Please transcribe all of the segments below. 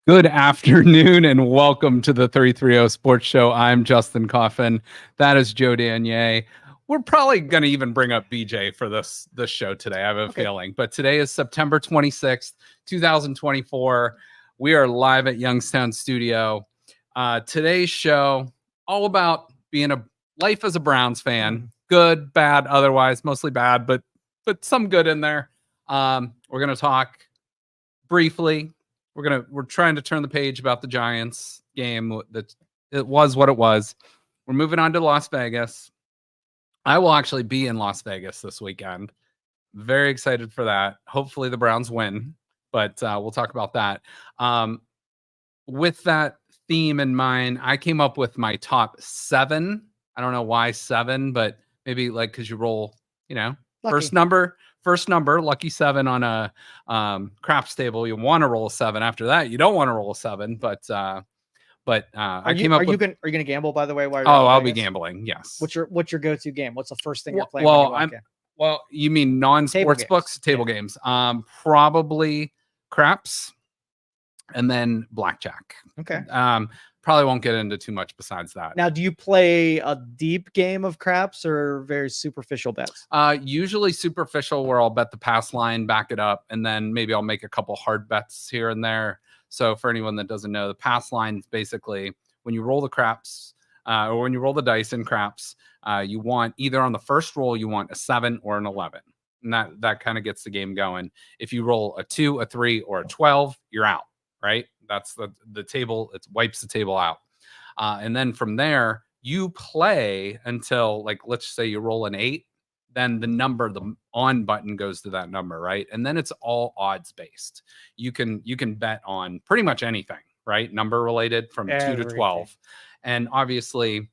Good afternoon and welcome to the 330 Sports Show. I'm Justin Coffin. That is Joe Danier. We're probably going to even bring up BJ for this show today. I have a feeling. But today is September 26th, 2024. We are live at Youngstown Studio. Today's show, all about being a life as a Browns fan. Good, bad, otherwise, mostly bad, but some good in there. We're going to talk briefly. We're trying to turn the page about the Giants game. That it was what it was. We're moving on to Las Vegas. I will actually be in Las Vegas this weekend. Very excited for that. Hopefully the Browns win, but we'll talk about that. With that theme in mind, I came up with my top 7. I don't know why 7, but maybe like because you roll, lucky. First number, lucky 7 on a craps table. You want to roll a 7. After that, you don't want to roll a 7. But I came up. Are you gonna gamble, by the way? While you're I'll be gambling. Yes. What's your go-to game? What's the first thing you're playing? Well, you mean non-sports books, table games? Probably craps, and then blackjack. Okay. Probably won't get into too much besides that. Now, do you play a deep game of craps or very superficial bets? Usually superficial, where I'll bet the pass line, back it up, and then maybe I'll make a couple hard bets here and there. So for anyone that doesn't know, the pass line is basically when you roll the craps or when you roll the dice in craps, you want either on the first roll, you want a 7 or an 11. And that kind of gets the game going. If you roll a 2, a 3, or a 12, you're out, right? That's the table. It wipes the table out. And then from there, you play until, like, let's say you roll an 8, then the on button goes to that number, right? And then it's all odds based. You can bet on pretty much anything, right? Number related from 2 to 12. And obviously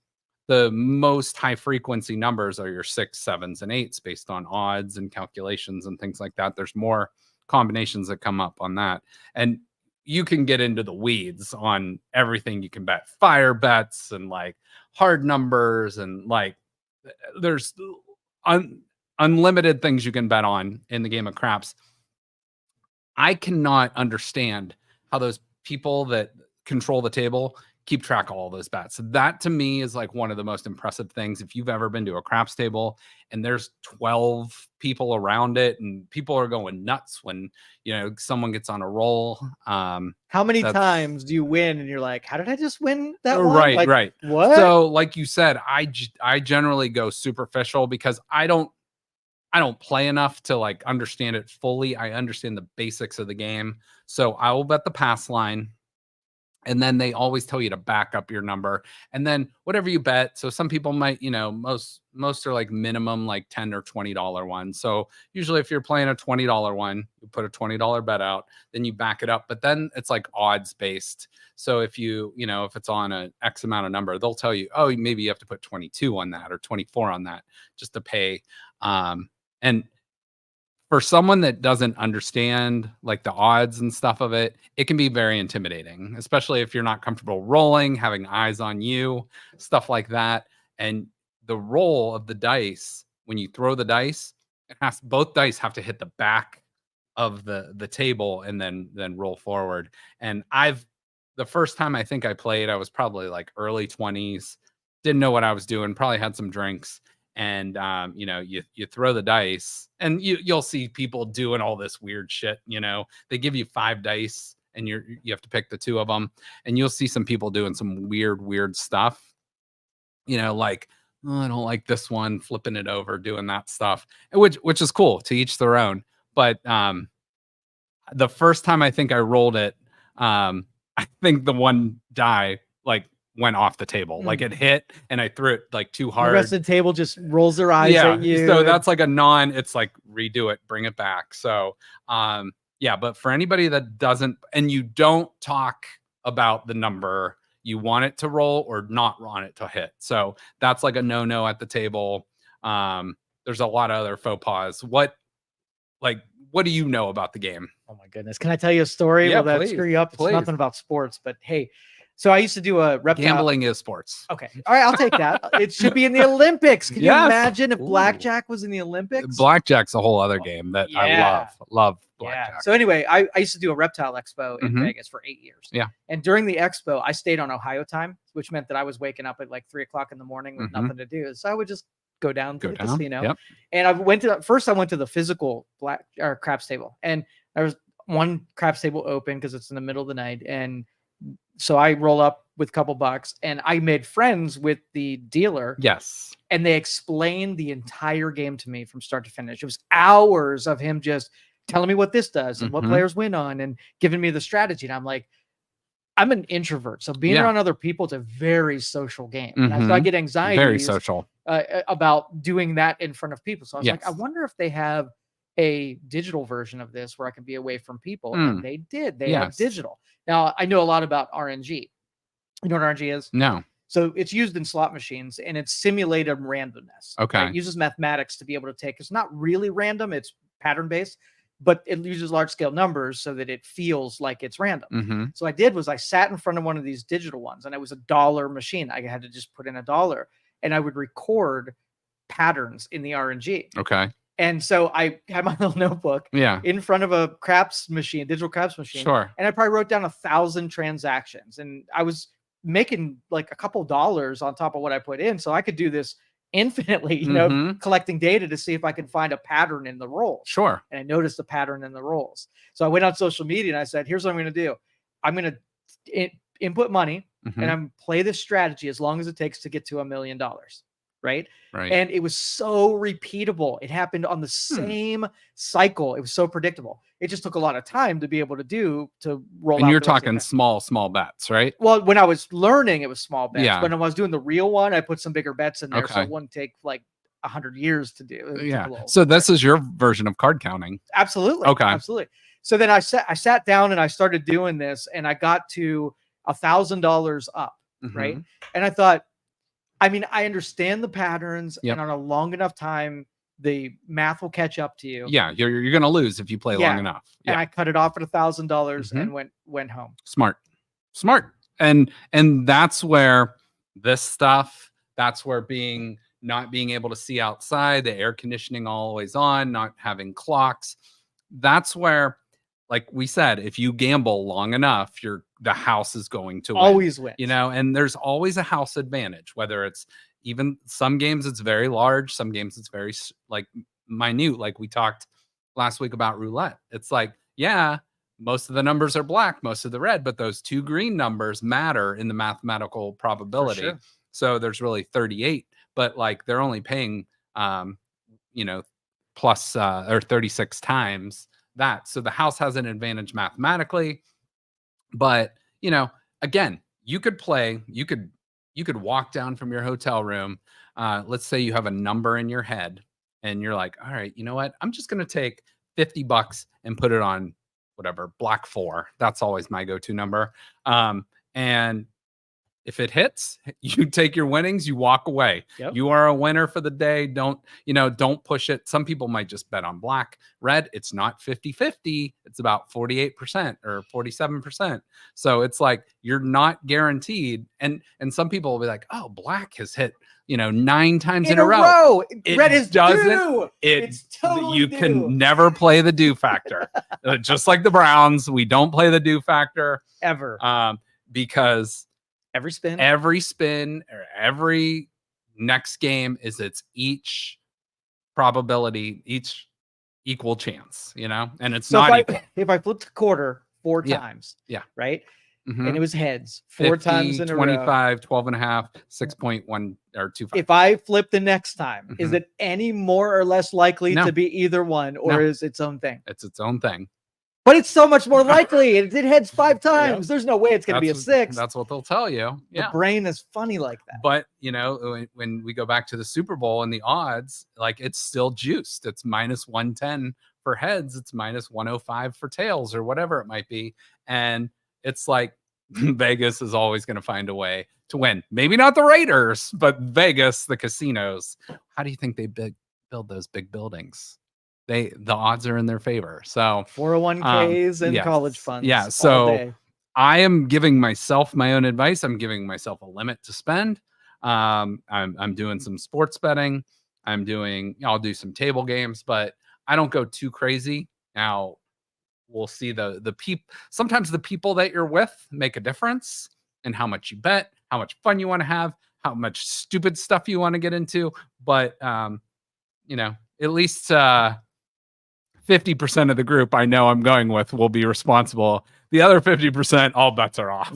the most high frequency numbers are your 6, 7s, and 8s based on odds and calculations and things like that. There's more combinations that come up on that. And you can get into the weeds on everything you can bet. Fire bets and like hard numbers and like there's unlimited things you can bet on in the game of craps. I cannot understand how those people that control the table keep track of all those bets. That to me is like one of the most impressive things. If you've ever been to a craps table and there's 12 people around it and people are going nuts when, someone gets on a roll. How many times do you win and you're like, how did I just win that one? Right, right. What? So like you said, I generally go superficial because I don't play enough to like understand it fully. I understand the basics of the game. So I will bet the pass line. And then they always tell you to back up your number. And then whatever you bet. So some people might, most are like minimum like $10 or $20 ones. So usually if you're playing a $20 one, you put a $20 bet out, then you back it up. But then it's like odds based. So if if it's on an X amount of number, they'll tell you, oh, maybe you have to put 22 on that or 24 on that just to pay. And for someone that doesn't understand like the odds and stuff of it, it can be very intimidating, especially if you're not comfortable rolling, having eyes on you, stuff like that. And the roll of the dice, when you throw the dice, both dice have to hit the back of the table and then roll forward. And the first time I think I played, I was probably like early 20s, didn't know what I was doing, probably had some drinks. And you throw the dice and you'll see people doing all this weird shit. They give you 5 dice and you have to pick the 2 of them, and you'll see some people doing some weird stuff, like, oh, I don't like this one, flipping it over, doing that stuff, which is cool, to each their own. But the first time I think I rolled it, I think the one die like went off the table. Like it hit and I threw it like too hard. The rest of the table just rolls their eyes at you. So that's like it's like redo it, bring it back. So but for anybody that doesn't, and you don't talk about the number, you want it to roll or not want it to hit. So that's like a no at the table. There's a lot of other faux pas. What do you know about the game? Oh my goodness. Can I tell you a story? Yeah, Will that please, screw you up? It's please. nothing about sports, but hey, So I used to do a reptile. Gambling is sports. Okay. All right. I'll take that. It should be in the Olympics. Can you Yes. imagine if Ooh. blackjack was in the Olympics? Blackjack's a whole other game that I love blackjack. Yeah. So anyway, I used to do a reptile expo in Mhm. Vegas for 8 years. Yeah. And during the expo, I stayed on Ohio time, which meant that I was waking up at like 3:00 in the morning with Mhm. nothing to do. So I would just go down to the casino. Yep. And I went to the physical craps table, and there was one craps table open because it's in the middle of the night. And so I roll up with a couple bucks, and I made friends with the dealer. Yes. And they explained the entire game to me from start to finish. It was hours of him just telling me what this does and what Mhm. players win on and giving me the strategy. And I'm like, I'm an introvert. So being around other people, it's a very social game. And so I Mhm. get anxiety Very social. about doing that in front of people. So I was like, I Yes. wonder if they have a digital version of this where I can be away from people. And they did. They have Yes. digital. Now, I know a lot about RNG. You know what RNG is? No. So it's used in slot machines, and it's simulated randomness. Okay. It uses mathematics to be able to take. It's not really random; it's pattern based, but it uses large scale numbers so that it feels like it's random. Mhm. So I did was I sat in front of one of these digital ones, and it was a dollar machine. I had to just put in $1, and I would record patterns in the RNG. Okay. And so I had my little notebook Yeah. in front of a craps machine, digital craps machine. Sure. And I probably wrote down 1,000 transactions, and I was making like a couple dollars on top of what I put in. So I could do this infinitely, Mhm. collecting data to see if I could find a pattern in the rolls. Sure. And I noticed a pattern in the rolls. So I went on social media and I said, here's what I'm going to do. I'm going to input money Mhm. and I'm play this strategy as long as it takes to get to $1 million. Right. Right. And it was so repeatable. It happened on the same cycle. It was so predictable. It just took a lot of time to be able to roll out. And you're the rest of talking it. small bets, right? Well, when I was learning, it was small bets. Yeah. When I was doing the real one, I put some bigger bets in there. So Okay. it wouldn't take like 100 years to do. It took Yeah. a little So more. this is your version of card counting. Absolutely. Okay. Absolutely. So then I sat down and I started doing this, and I got to $1,000 up. Right. Mhm. And I thought, I mean, I understand the patterns, Yep. and on a long enough time, the math will catch up to you. Yeah, you're gonna lose if you play long enough. And Yeah. I cut it off at $1,000 Mhm. and went home. Smart. And that's where this stuff, that's where not being able to see outside, the air conditioning always on, not having clocks. That's where, like we said, if you gamble long enough, the house is going to win. Always wins. And there's always a house advantage, whether it's even some games it's very large, some games it's very like minute, like we talked last week about roulette. It's like, yeah, most of the numbers are black, most of the red, but those two green numbers matter in the mathematical probability. Sure. So there's really 38, but like they're only paying plus or 36 times that. So the house has an advantage mathematically. But again, you could walk down from your hotel room. Let's say you have a number in your head and you're like, all right, you know what? I'm just going to take $50 and put it on whatever, Black 4. That's always my go-to number. And if it hits, you take your winnings, you walk away. Yep. You are a winner for the day. Don't push it. Some people might just bet on black. Red, it's not 50-50. It's about 48% or 47%. So it's like you're not guaranteed. And some people will be like, oh, black has hit, 9 times in a row. Red is due. It's totally you due. can never play the due factor. Just like the Browns, we don't play the due factor ever. Because every spin or every next game is its each probability, each equal chance, and it's so not equal. If I flipped a quarter 4 times, right? Mm-hmm. And it was heads 4 50, times in a 25, 12 and a half, 6.1 or 2.5. If I flip the next time, is it any more or less likely to be either one, or is its own thing? It's its own thing. But it's so much more likely. It did heads 5 times. There's no way it's going to be a 6. That's what they'll tell you. The brain is funny like that. But, when we go back to the Super Bowl and the odds, like it's still juiced. It's minus 110 for heads. It's minus 105 for tails or whatever it might be. And it's like Vegas is always going to find a way to win. Maybe not the Raiders, but Vegas, the casinos. How do you think they build those big buildings? The odds are in their favor. So 401ks and college funds. Yeah. So I am giving myself my own advice. I'm giving myself a limit to spend. I'm doing some sports betting. I'll do some table games, but I don't go too crazy. Now we'll see the people. Sometimes the people that you're with make a difference in how much you bet, how much fun you want to have, how much stupid stuff you want to get into. But at least 50% of the group I know I'm going with will be responsible. The other 50%, all bets are off.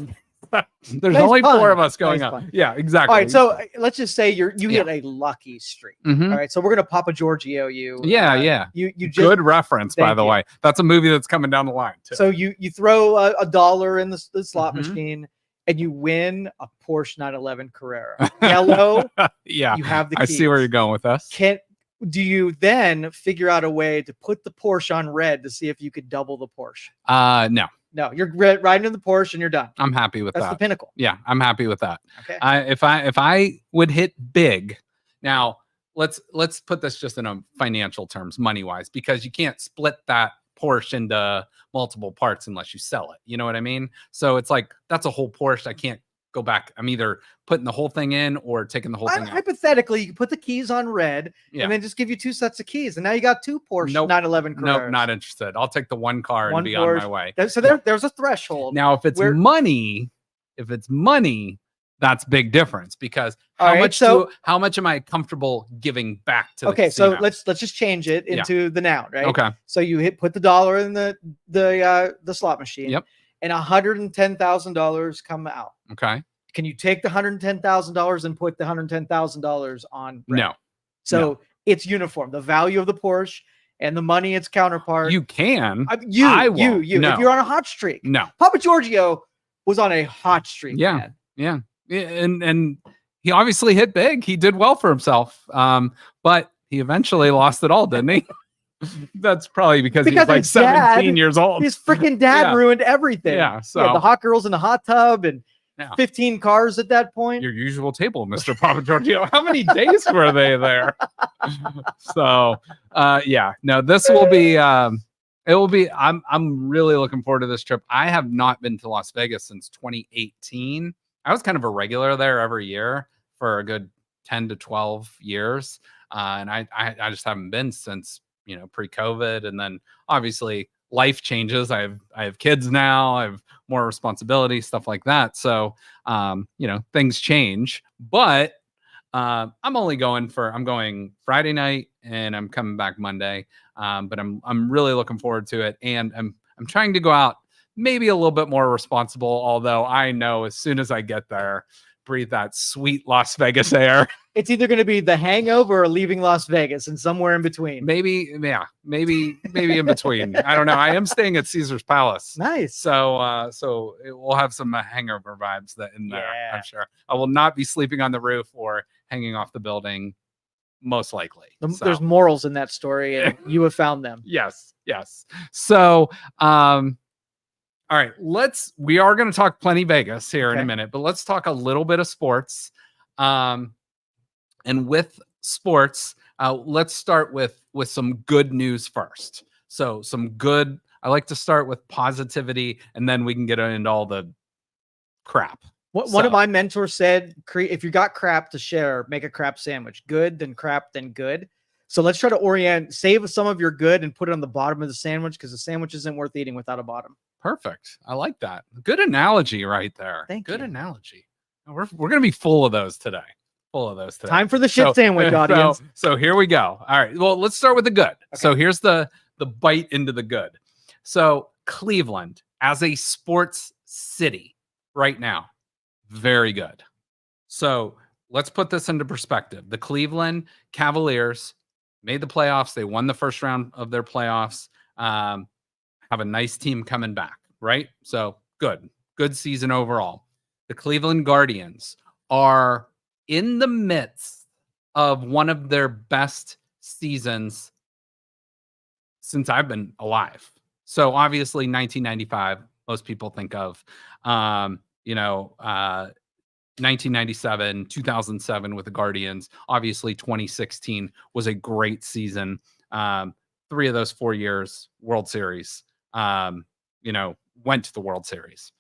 There's Nice only pun. 4 of us going Nice up. pun. Yeah, exactly. All right, so let's just say you Yeah. hit a lucky streak. Mhm. All right, so we're gonna Papa Giorgio you. Yeah. You just Good reference, by Thank the you. way. That's a movie that's coming down the line too. So you throw a dollar in the slot Mhm. machine and you win a Porsche 911 Carrera. Yellow. Yeah, You have the keys. I see where you're going with this. Do you then figure out a way to put the Porsche on red to see if you could double the Porsche? No. No, you're riding in the Porsche and you're done. I'm happy with That's that. the pinnacle. Yeah, I'm happy with that. Okay. If I would hit big, now let's put this just in a financial terms, money wise, because you can't split that Porsche into multiple parts unless you sell it. You know what I mean? So it's like that's a whole Porsche. I can't go back. I'm either putting the whole thing in or taking the whole thing out. Hypothetically, you can put the keys on red and then just give you 2 sets of keys, and now you got 2 Porsche 911 Carreras. Nope, not interested. I'll take the one car and be Porsche. on my way. So there's a threshold. Now, if it's money, that's big difference because how much am I comfortable giving back to the casino? So let's just change it into the noun, right? Okay. So you put the dollar in the slot machine. Yep. And $110,000 come out. Okay. Can you take the $110,000 and put the $110,000 on red? No. So it's uniform. The value of the Porsche and the money its counterpart. You can. You. No. If you're on a hot streak. No. Papa Giorgio was on a hot streak. Yeah. Man. Yeah. And he obviously hit big. He did well for himself. But he eventually lost it all, didn't he? That's probably because he was like 17 years old. His freaking dad ruined everything. Yeah. So the hot girls in the hot tub and 15 cars at that point. Your usual table, Mr. Papa Giorgio. How many days were they there? So this will be it will be I'm really looking forward to this trip. I have not been to Las Vegas since 2018. I was kind of a regular there every year for a good 10 to 12 years. And I just haven't been since pre-COVID, and then obviously life changes. I have kids now. I have more responsibility, stuff like that. So things change. But I'm going Friday night and I'm coming back Monday. But I'm really looking forward to it, and I'm trying to go out maybe a little bit more responsible. Although I know as soon as I get there, breathe that sweet Las Vegas air. It's either going to be The Hangover or Leaving Las Vegas, and somewhere in between. Maybe in between. I don't know. I am staying at Caesar's Palace. Nice. So we'll have some hangover vibes in there. Yeah. I'm sure. I will not be sleeping on the roof or hanging off the building, most likely. There's morals in that story, and you have found them. Yes. So, all right, we are going to talk plenty Vegas here in a minute, but let's talk a little bit of sports. And with sports, let's start with some good news first. So I like to start with positivity, and then we can get into all the crap. One of my mentors said, if you got crap to share, make a crap sandwich. Good, then crap, then good. So let's try to save some of your good and put it on the bottom of the sandwich, because the sandwich isn't worth eating without a bottom. Perfect. I like that. Good analogy right there. Good analogy. We're going to be full of those today. Time for the shit sandwich, audience. So here we go. All right. Well, let's start with the good. Okay. So here's the bite into the good. So Cleveland as a sports city right now, very good. So let's put this into perspective. The Cleveland Cavaliers made the playoffs. They won the first round of their playoffs. Have a nice team coming back, right? So good season overall. The Cleveland Guardians are in the midst of one of their best seasons since I've been alive. So obviously 1995, most people think of, 1997, 2007 with the Guardians. Obviously 2016 was a great season. 3 of those 4 years, World Series. Went to the World Series.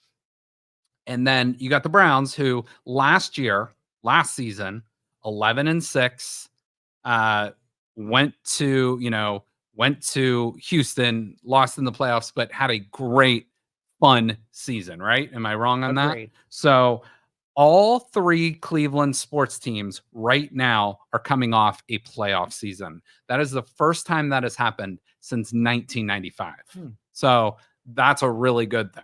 And then you got the Browns, who last season, 11-6, went to Houston, lost in the playoffs, but had a great, fun season, right? Am I wrong on that? Agreed. So all three Cleveland sports teams right now are coming off a playoff season. That is the first time that has happened since 1995. So that's a really good thing.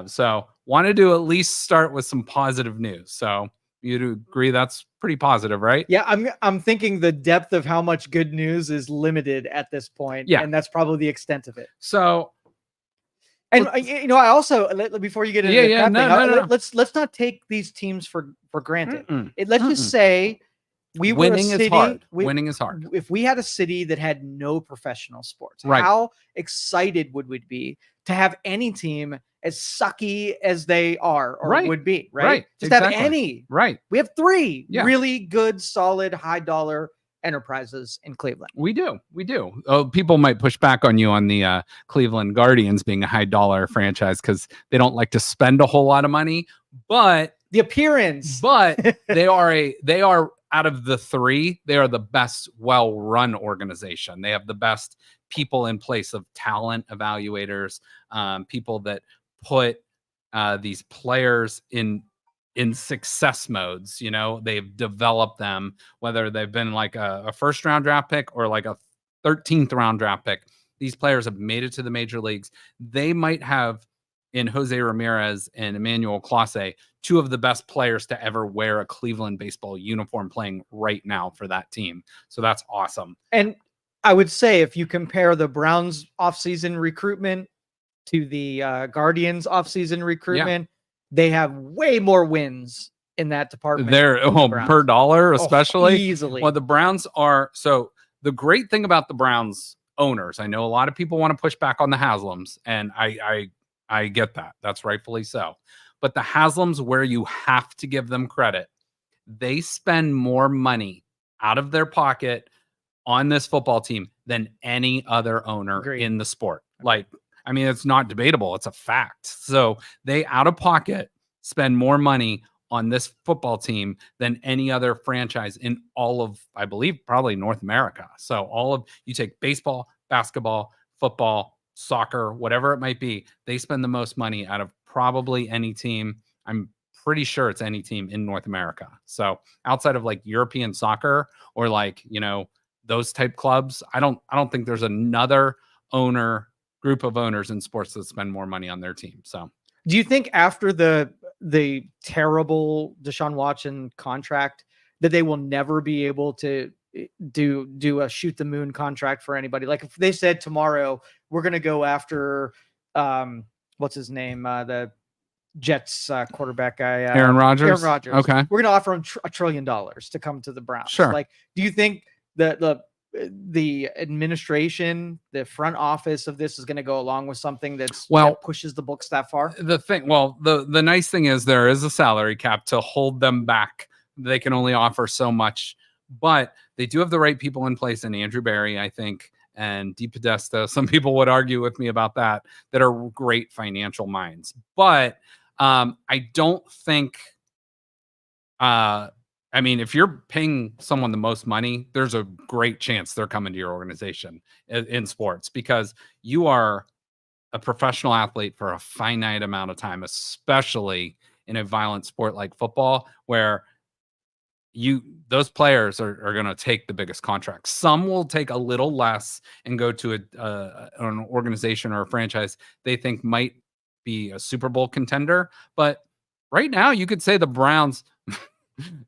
So wanted to at least start with some positive news. So you'd agree that's pretty positive, right? Yeah, I'm thinking the depth of how much good news is limited at this point. Yeah. And that's probably the extent of it. So, and I also before you get into the crap thing, let's not take these teams for granted. Let's just say we were winning a city, is hard. Winning is hard. If we had a city that had no professional sports, right, how excited would we be to have any team as sucky as they are or would be, right? Just have any. Right. We have three really good, solid, high dollar enterprises in Cleveland. We do. Oh, people might push back on you on the Cleveland Guardians being a high dollar franchise because they don't like to spend a whole lot of money, but the appearance. But they are out of the three, they are the best well-run organization. They have the best people in place of talent evaluators, people that put these players in success modes. They've developed them, whether they've been like a first round draft pick or like a 13th round draft pick. These players have made it to the major leagues. They might have, in Jose Ramirez and Emmanuel Clase, two of the best players to ever wear a Cleveland baseball uniform playing right now for that team. So that's awesome. And I would say if you compare the Browns offseason recruitment to the Guardians offseason recruitment, they have way more wins in that department. They're per dollar, especially. Easily. Well, the Browns are, so the great thing about the Browns owners, I know a lot of people want to push back on the Haslams, and I get that. That's rightfully so. But the Haslams, where you have to give them credit, they spend more money out of their pocket on this football team than any other owner in the sport. Like, I mean, it's not debatable. It's a fact. So they out of pocket spend more money on this football team than any other franchise in all of, I believe, probably North America. So you take baseball, basketball, football, soccer, whatever it might be, they spend the most money out of probably any team. I'm pretty sure it's any team in North America. So outside of like European soccer or like, those type clubs, I don't think there's another group of owners in sports that spend more money on their team. So do you think after the terrible Deshaun Watson contract that they will never be able to do a shoot the moon contract for anybody? Like if they said tomorrow we're going to go after what's his name, the Jets quarterback guy, Aaron Rodgers. Okay, we're going to offer him $1 trillion to come to the Browns. Sure. Like, do you think that the administration, the front office of this is going to go along with something that pushes the books that far? The nice thing is there is a salary cap to hold them back. They can only offer so much, but they do have the right people in place. And Andrew Berry, I think, and Dee Podesta, some people would argue with me about that are great financial minds. But I don't think, I mean, if you're paying someone the most money, there's a great chance they're coming to your organization in sports, because you are a professional athlete for a finite amount of time, especially in a violent sport like football, where those players are going to take the biggest contracts. Some will take a little less and go to an organization or a franchise they think might be a Super Bowl contender. But right now, you could say the Browns,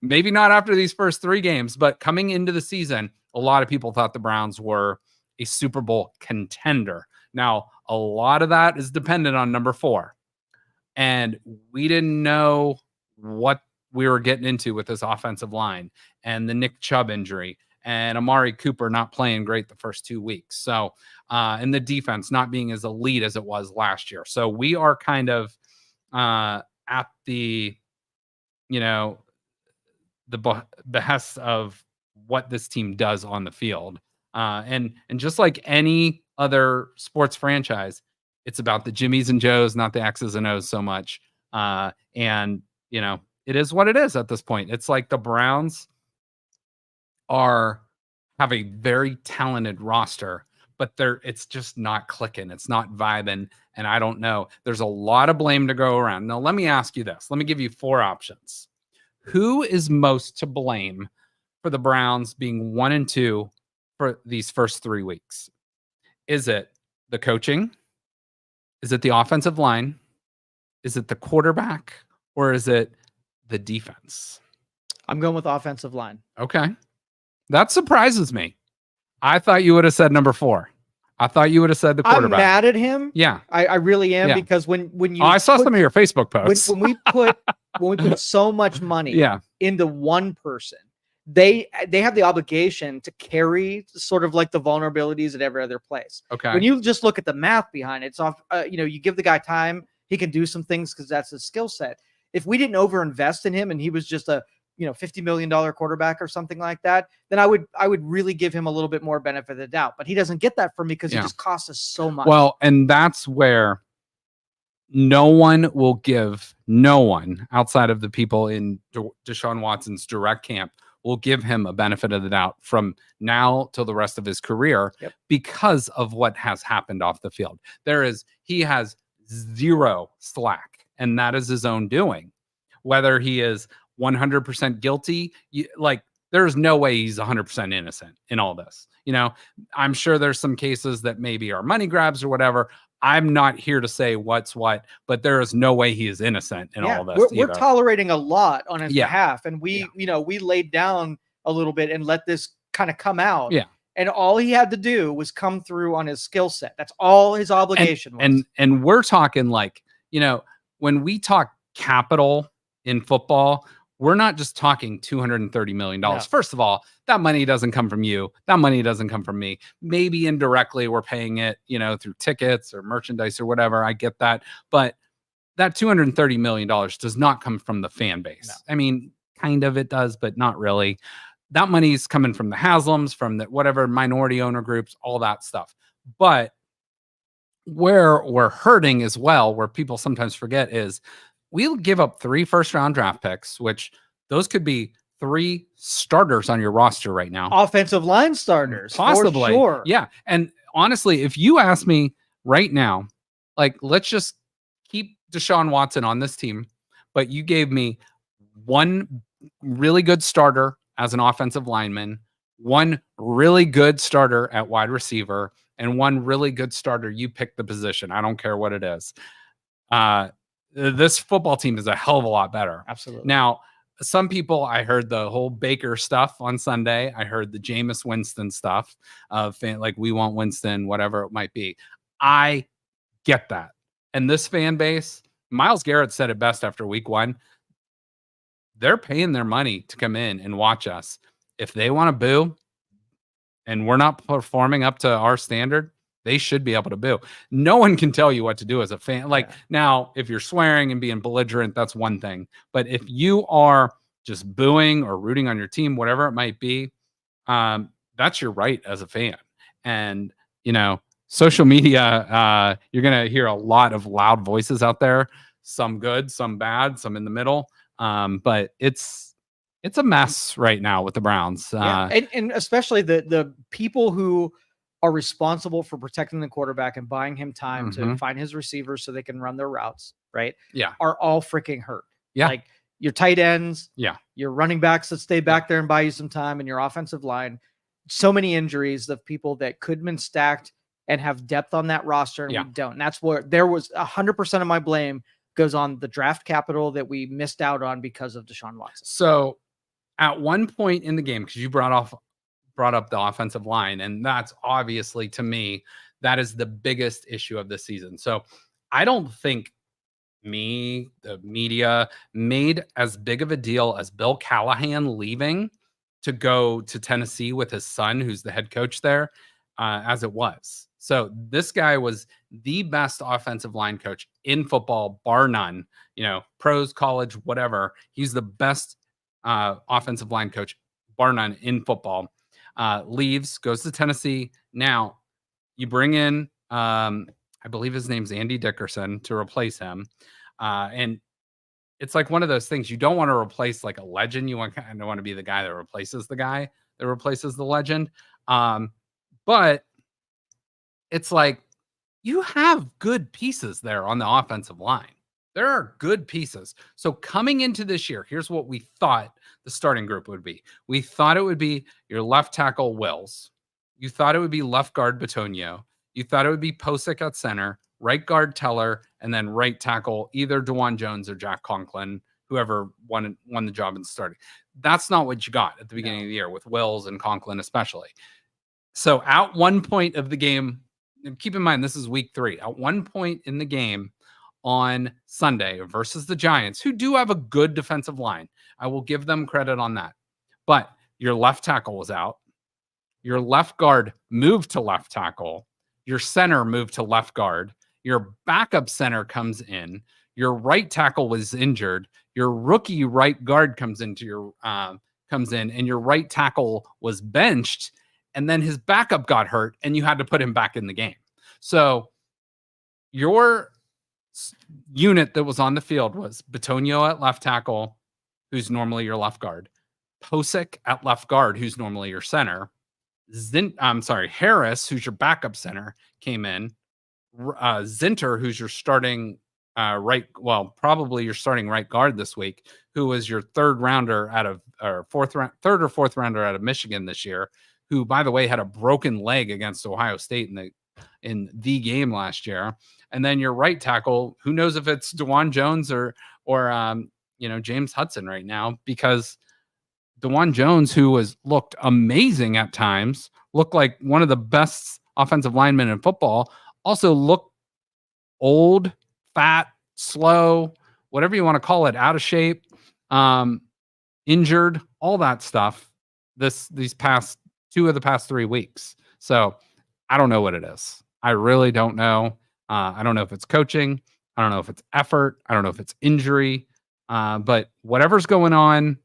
maybe not after these first 3 games, but coming into the season, a lot of people thought the Browns were a Super Bowl contender. Now, a lot of that is dependent on number 4. And we didn't know what we were getting into with this offensive line and the Nick Chubb injury and Amari Cooper not playing great the first 2 weeks. So, and the defense not being as elite as it was last year. So we are kind of at the, the behest of what this team does on the field. And just like any other sports franchise, it's about the Jimmies and Joes, not the X's and O's so much. And, it is what it is at this point. It's like the Browns have a very talented roster, but it's just not clicking. It's not vibing. And I don't know. There's a lot of blame to go around. Now, let me ask you this. Let me give you 4 options. Who is most to blame for the Browns being 1-2 for these first 3 weeks? Is it the coaching? Is it the offensive line? Is it the quarterback? Or is it the defense? I'm going with offensive line. Okay. That surprises me. I thought you would have said number 4. I thought you would have said the quarterback. I'm mad at him. Yeah. I really am, because when you I saw some of your Facebook posts. When we put so much money into one person, they have the obligation to carry sort of like the vulnerabilities at every other place. Okay. When you just look at the math behind it, it's off. You give the guy time, he can do some things because that's his skill set. If we didn't overinvest in him and he was just a $50 million quarterback or something like that, then I would really give him a little bit more benefit of the doubt. But he doesn't get that from me because he just costs us so much. Well, and that's where no one outside of the people in Deshaun Watson's direct camp will give him a benefit of the doubt from now till the rest of his career because of what has happened off the field. He has 0 slack, and that is his own doing. Whether he is 100% guilty, there's no way he's 100% innocent in all this. I'm sure there's some cases that maybe are money grabs or whatever. I'm not here to say what's what, but there is no way he is innocent in all of this. We're tolerating a lot on his behalf, and we laid down a little bit and let this kind of come out. Yeah. And all he had to do was come through on his skill set. That's all his obligation was. And we're talking when we talk capital in football, we're not just talking $230 million. No. First of all, that money doesn't come from you. That money doesn't come from me. Maybe indirectly we're paying it, through tickets or merchandise or whatever. I get that. But that $230 million does not come from the fan base. No. I mean, kind of it does, but not really. That money's coming from the Haslams, from the whatever minority owner groups, all that stuff. But where we're hurting as well, where people sometimes forget, is we'll give up 3 first-round draft picks, which those could be 3 starters on your roster right now. Offensive line starters, possibly. For sure. Yeah. And honestly, if you ask me right now, let's just keep Deshaun Watson on this team, but you gave me 1 really good starter as an offensive lineman, 1 really good starter at wide receiver, and 1 really good starter. You pick the position. I don't care what it is. This football team is a hell of a lot better. Absolutely. Now, some people, I heard the whole Baker stuff on Sunday. I heard the Jameis Winston stuff of we want Winston, whatever it might be. I get that. And this fan base, Myles Garrett said it best after week 1. They're paying their money to come in and watch us. If they want to boo and we're not performing up to our standard, they should be able to boo. No one can tell you what to do as a fan. Now, if you're swearing and being belligerent, that's one thing. But if you are just booing or rooting on your team, whatever it might be, that's your right as a fan. And, social media, you're going to hear a lot of loud voices out there, some good, some bad, some in the middle. But it's a mess right now with the Browns. And especially the people who are responsible for protecting the quarterback and buying him time to find his receivers so they can run their routes, right? Yeah. Are all freaking hurt. Yeah. Your tight ends, your running backs that stay back there and buy you some time, and your offensive line. So many injuries of people that could have been stacked and have depth on that roster, and we don't. And that's where there was 100% of my blame goes on the draft capital that we missed out on because of Deshaun Watson. So at one point in the game, because you brought up the offensive line, and that's obviously, to me, that is the biggest issue of this season. So I don't think the media made as big of a deal as Bill Callahan leaving to go to Tennessee with his son, who's the head coach there, as it was. So this guy was the best offensive line coach in football, bar none. Pros, college, whatever. He's the best offensive line coach, bar none, in football. Leaves, goes to Tennessee. Now you bring in, I believe his name's Andy Dickerson, to replace him. And it's like one of those things. You don't want to replace like a legend. You kind of want to be the guy that replaces the guy that replaces the legend. But it's like you have good pieces there on the offensive line. There are good pieces. So coming into this year, here's what we thought the starting group would be. We thought it would be your left tackle Wills. You thought it would be left guard Bitonio. You thought it would be Posick at center, right guard Teller, and then right tackle either DeJuan Jones or Jack Conklin, whoever won the job in starting. That's not what you got at the beginning of the year with Wills and Conklin especially. So at one point of the game, keep in mind this is week 3. At one point in the game on Sunday versus the Giants, who do have a good defensive line, I will give them credit on that. But your left tackle was out. Your left guard moved to left tackle. Your center moved to left guard. Your backup center comes in. Your right tackle was injured. Your rookie right guard comes in, and your right tackle was benched. And then his backup got hurt, and you had to put him back in the game. So your unit that was on the field was Bitonio at left tackle, who's normally your left guard. Posick at left guard, who's normally your center. Harris, who's your backup center, came in. Zinter, who's your starting probably your starting right guard this week, who was your third or fourth rounder out of Michigan this year, who, by the way, had a broken leg against Ohio State in the game last year. And then your right tackle, who knows if it's DeJuan Jones or James Hudson right now, because DeJuan Jones, who looked amazing at times, looked like one of the best offensive linemen in football, also looked old, fat, slow, whatever you want to call it, out of shape, injured, all that stuff. These past 2 of the past 3 weeks. So I don't know what it is. I really don't know. I don't know if it's coaching. I don't know if it's effort. I don't know if it's injury. But whatever's going on,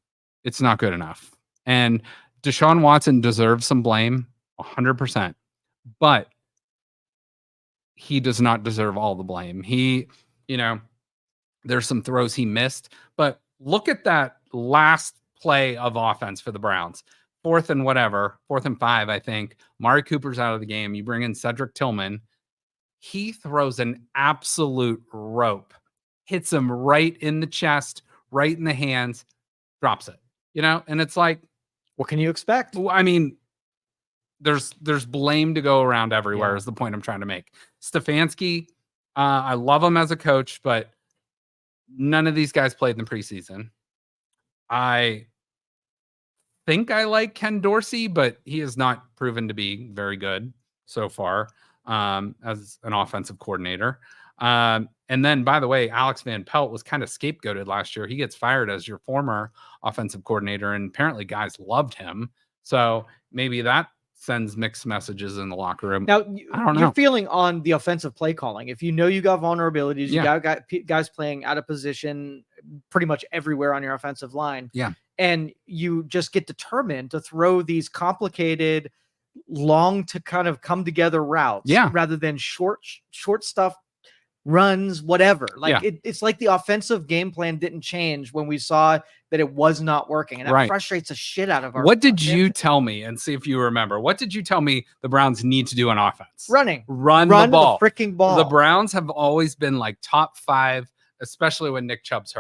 it's not good enough. And Deshaun Watson deserves some blame, 100%. But he does not deserve all the blame. There's some throws he missed. But look at that last play of offense for the Browns. 4th and 5, I think. Mari Cooper's out of the game. You bring in Cedric Tillman. He throws an absolute rope, hits him right in the chest, right in the hands, drops it. And it's like, what can you expect? I mean, there's blame to go around everywhere is the point I'm trying to make. Stefanski, I love him as a coach, but none of these guys played in the preseason. I think I like Ken Dorsey, but he has not proven to be very good so far as an offensive coordinator. And then, by the way, Alex Van Pelt was kind of scapegoated last year. He gets fired as your former offensive coordinator, and apparently guys loved him. So maybe that sends mixed messages in the locker room. Now, I don't know. You're feeling on the offensive play calling. If you know you got vulnerabilities, you got guys playing out of position pretty much everywhere on your offensive line. Yeah. And you just get determined to throw these complicated, long to kind of come together routes rather than short stuff, runs, whatever. It's like the offensive game plan didn't change when we saw that it was not working. And that frustrates the shit out of our. What did you tell me? And see if you remember. What did you tell me the Browns need to do on offense? Run the ball. The freaking ball. The Browns have always been like top 5, especially when Nick Chubb's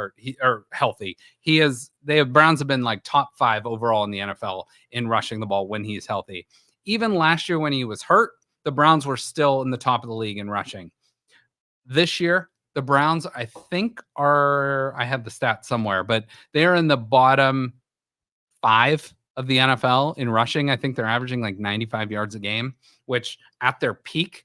healthy. Browns have been like top 5 overall in the NFL in rushing the ball when he's healthy. Even last year when he was hurt, the Browns were still in the top of the league in rushing. This year, the Browns, I think, I have the stat somewhere, but they're in the bottom 5 of the NFL in rushing. I think they're averaging like 95 yards a game, which at their peak,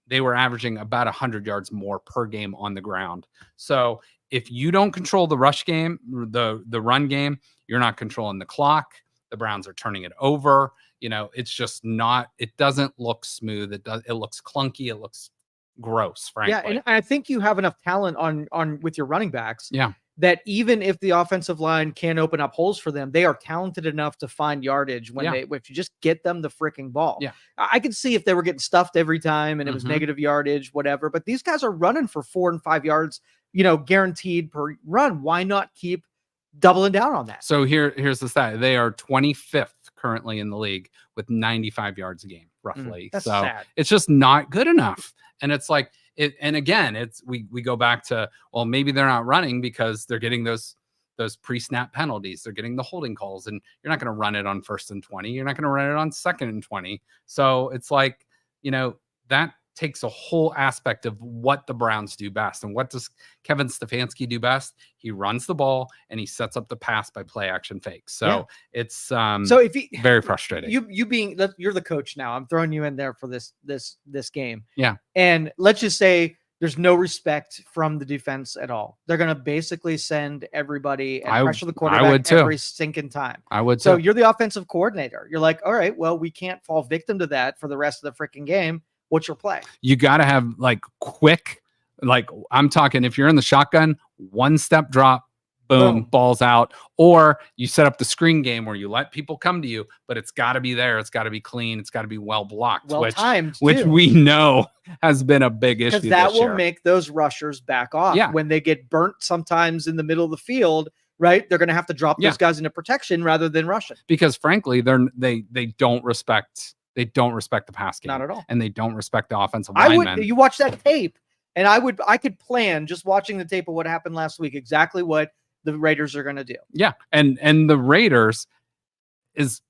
they were averaging about 100 yards more per game on the ground. So if you don't control the rush game, the run game, you're not controlling the clock. The Browns are turning it over. It's just not, it doesn't look smooth. It looks clunky. It looks gross, frankly. Yeah, and I think you have enough talent on with your running backs. Yeah. That even if the offensive line can't open up holes for them, they are talented enough to find yardage if you just get them the freaking ball. Yeah. I could see if they were getting stuffed every time and it was negative yardage, whatever. But these guys are running for 4 and 5 yards, guaranteed per run. Why not keep doubling down on that? So here's the stat. They are 25th currently in the league with 95 yards a game, roughly. That's so sad. it's just not good enough. And it's like and again, we go back to, well, maybe they're not running because they're getting those pre-snap penalties. They're getting the holding calls, and you're not going to run it on 1st and 20. You're not going to run it on 2nd and 20. So it's like, that takes a whole aspect of what the Browns do best. And what does Kevin Stefanski do best? He runs the ball and he sets up the pass by play action fakes. So it's so if very frustrating. You're the coach now. I'm throwing you in there for this game. Yeah. And let's just say there's no respect from the defense at all. They're going to basically send everybody and pressure the quarterback every stinking time. I would. So you're the offensive coordinator. You're like, all right, well, we can't fall victim to that for the rest of the freaking game. What's your play? You got to have quick, I'm talking, if you're in the shotgun, 1-step drop, boom, balls out. Or you set up the screen game where you let people come to you, but it's got to be there. It's got to be clean. It's got to be well blocked, which we know has been a big issue. Because that will make those rushers back off. Yeah. When they get burnt sometimes in the middle of the field, right? They're going to have to drop those guys into protection rather than rushing. Because frankly, they don't respect. They don't respect the pass game. Not at all. And they don't respect the offensive linemen. You watch that tape, and I could plan, just watching the tape of what happened last week, exactly what the Raiders are going to do. Yeah. And the Raiders, is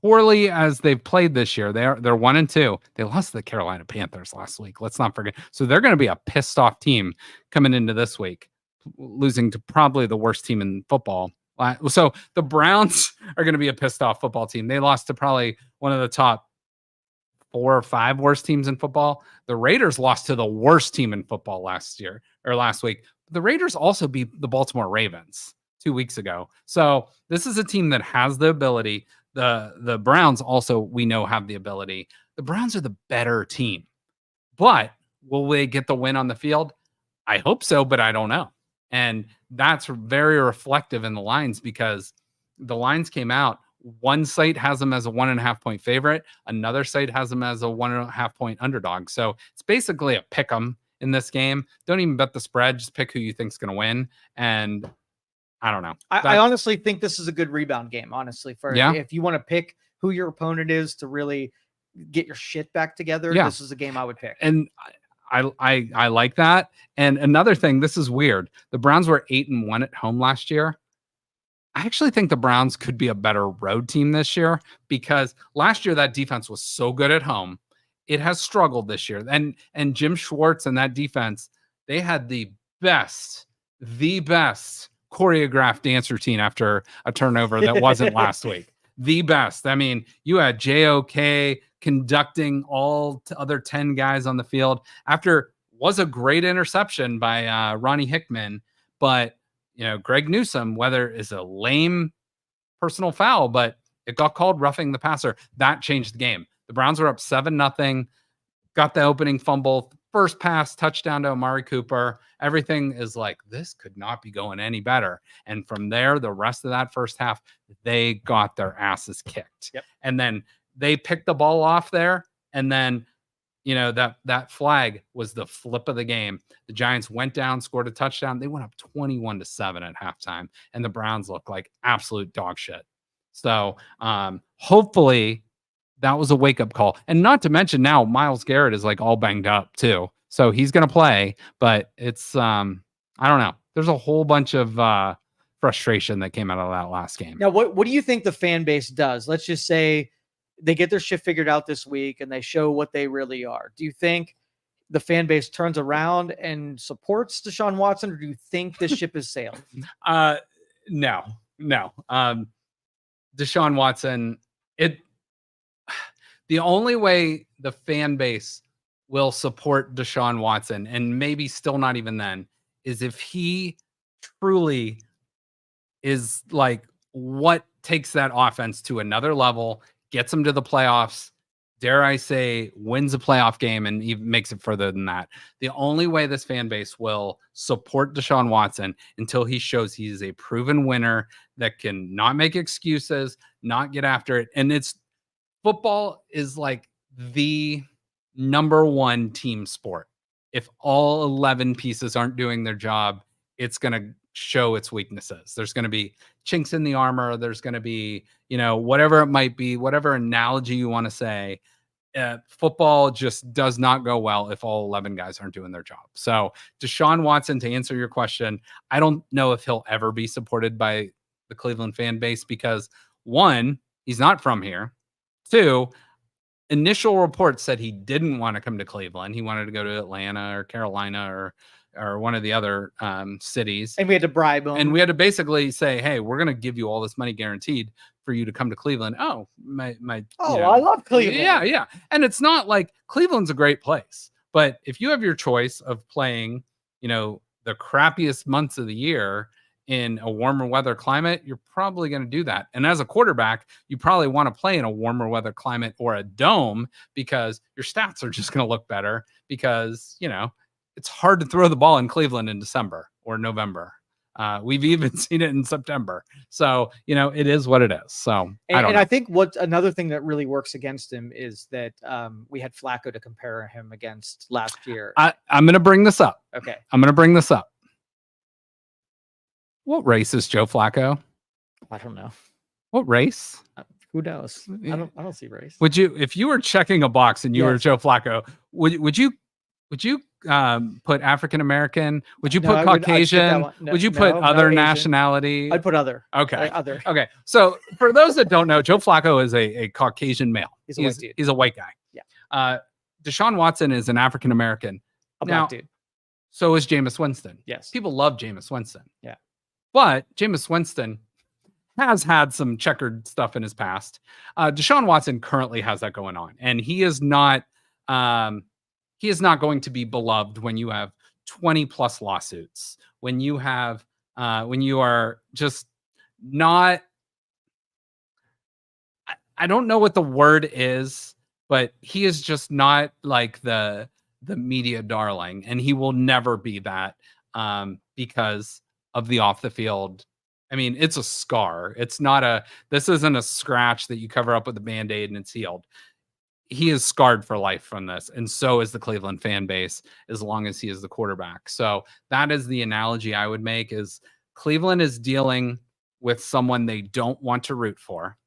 poorly as they've played this year, they're 1-2. They lost to the Carolina Panthers last week. Let's not forget. So they're going to be a pissed off team coming into this week, losing to probably the worst team in football. So the Browns are going to be a pissed off football team. They lost to probably one of the top 4 or 5 worst teams in football. The Raiders lost to the worst team in football last week. The Raiders also beat the Baltimore Ravens 2 weeks ago. So this is a team that has the ability. The Browns also, we know, have the ability. The Browns are the better team. But will they get the win on the field? I hope so, but I don't know. And that's very reflective in the lines, because the lines came out. One site has them as a 1.5-point favorite. Another site has them as a 1.5-point underdog. So it's basically a pick 'em in this game. Don't even bet the spread. Just pick who you think's going to win. And I don't know. I honestly think this is a good rebound game, honestly. If you want to pick who your opponent is to really get your shit back together, this is a game I would pick. And I like that. And another thing, this is weird. The Browns were 8-1 at home last year. I actually think the Browns could be a better road team this year, because last year that defense was so good at home. It has struggled this year. And Jim Schwartz and that defense, they had the best choreographed dance routine after a turnover that wasn't last week. The best. I mean, you had JOK conducting all other 10 guys on the field after was a great interception by Ronnie Hickman. But, Greg Newsome, whether is a lame personal foul, but it got called roughing the passer. That changed the game. The Browns were up 7-0, got the opening fumble, first pass, touchdown to Amari Cooper. Everything is like, this could not be going any better. And from there, the rest of that first half, they got their asses kicked. Yep. And then they picked the ball off there. And then, that flag was the flip of the game. The Giants went down, scored a touchdown. They went up 21-7 at halftime. And the Browns looked like absolute dog shit. So hopefully that was a wake-up call. And not to mention now Myles Garrett is like all banged up too. So he's going to play, but it's I don't know. There's a whole bunch of frustration that came out of that last game. Now, what do you think the fan base does? Let's just say they get their shit figured out this week and they show what they really are. Do you think the fan base turns around and supports Deshaun Watson, or do you think the ship has sailed? No. Deshaun Watson, the only way the fan base will support Deshaun Watson, and maybe still not even then, is if he truly is like what takes that offense to another level, gets them to the playoffs, dare I say, wins a playoff game and even makes it further than that. The only way this fan base will support Deshaun Watson until he shows he's a proven winner that can not make excuses, not get after it. And football is like the number one team sport. if all 11 pieces aren't doing their job, it's going to show its weaknesses. There's going to be chinks in the armor. There's going to be, whatever it might be, whatever analogy you want to say. Football just does not go well if all 11 guys aren't doing their job. So Deshaun Watson, to answer your question, I don't know if he'll ever be supported by the Cleveland fan base because, one, he's not from here. Two, initial reports said he didn't want to come to Cleveland. He wanted to go to Atlanta or Carolina or one of the other cities. And we had to bribe him. And we had to basically say, hey, we're going to give you all this money guaranteed for you to come to Cleveland. Oh, I love Cleveland. Yeah. And it's not like Cleveland's a great place. But if you have your choice of playing, the crappiest months of the year in a warmer weather climate, you're probably going to do that. And as a quarterback, you probably want to play in a warmer weather climate or a dome because your stats are just going to look better because, it's hard to throw the ball in Cleveland in December or November. We've even seen it in September. So, it is what it is. So I think what another thing that really works against him is that we had Flacco to compare him against last year. I'm going to bring this up. Okay. I'm going to bring this up. What race is Joe Flacco? I don't know. What race? Who knows? I don't see race. Would you, if you were checking a box and you were Joe Flacco, would you put African American? Would you put Caucasian? Would you put other nationality? I'd put other. Okay. Other. Okay. So for those that don't know, Joe Flacco is a Caucasian male. He's a white dude. He's a white guy. Yeah. Deshaun Watson is an African American. A black dude. So is Jameis Winston. Yes. People love Jameis Winston. Yeah. But Jameis Winston has had some checkered stuff in his past. Deshaun Watson currently has that going on, and he is not going to be beloved when you have 20 plus lawsuits, when you are just not, I don't know what the word is, but he is just not like the media darling, and he will never be that because of the off the field. I mean, it's a scar. This isn't a scratch that you cover up with a Band-Aid and it's healed. He is scarred for life from this. And so is the Cleveland fan base, as long as he is the quarterback. So that is the analogy I would make is Cleveland is dealing with someone they don't want to root for.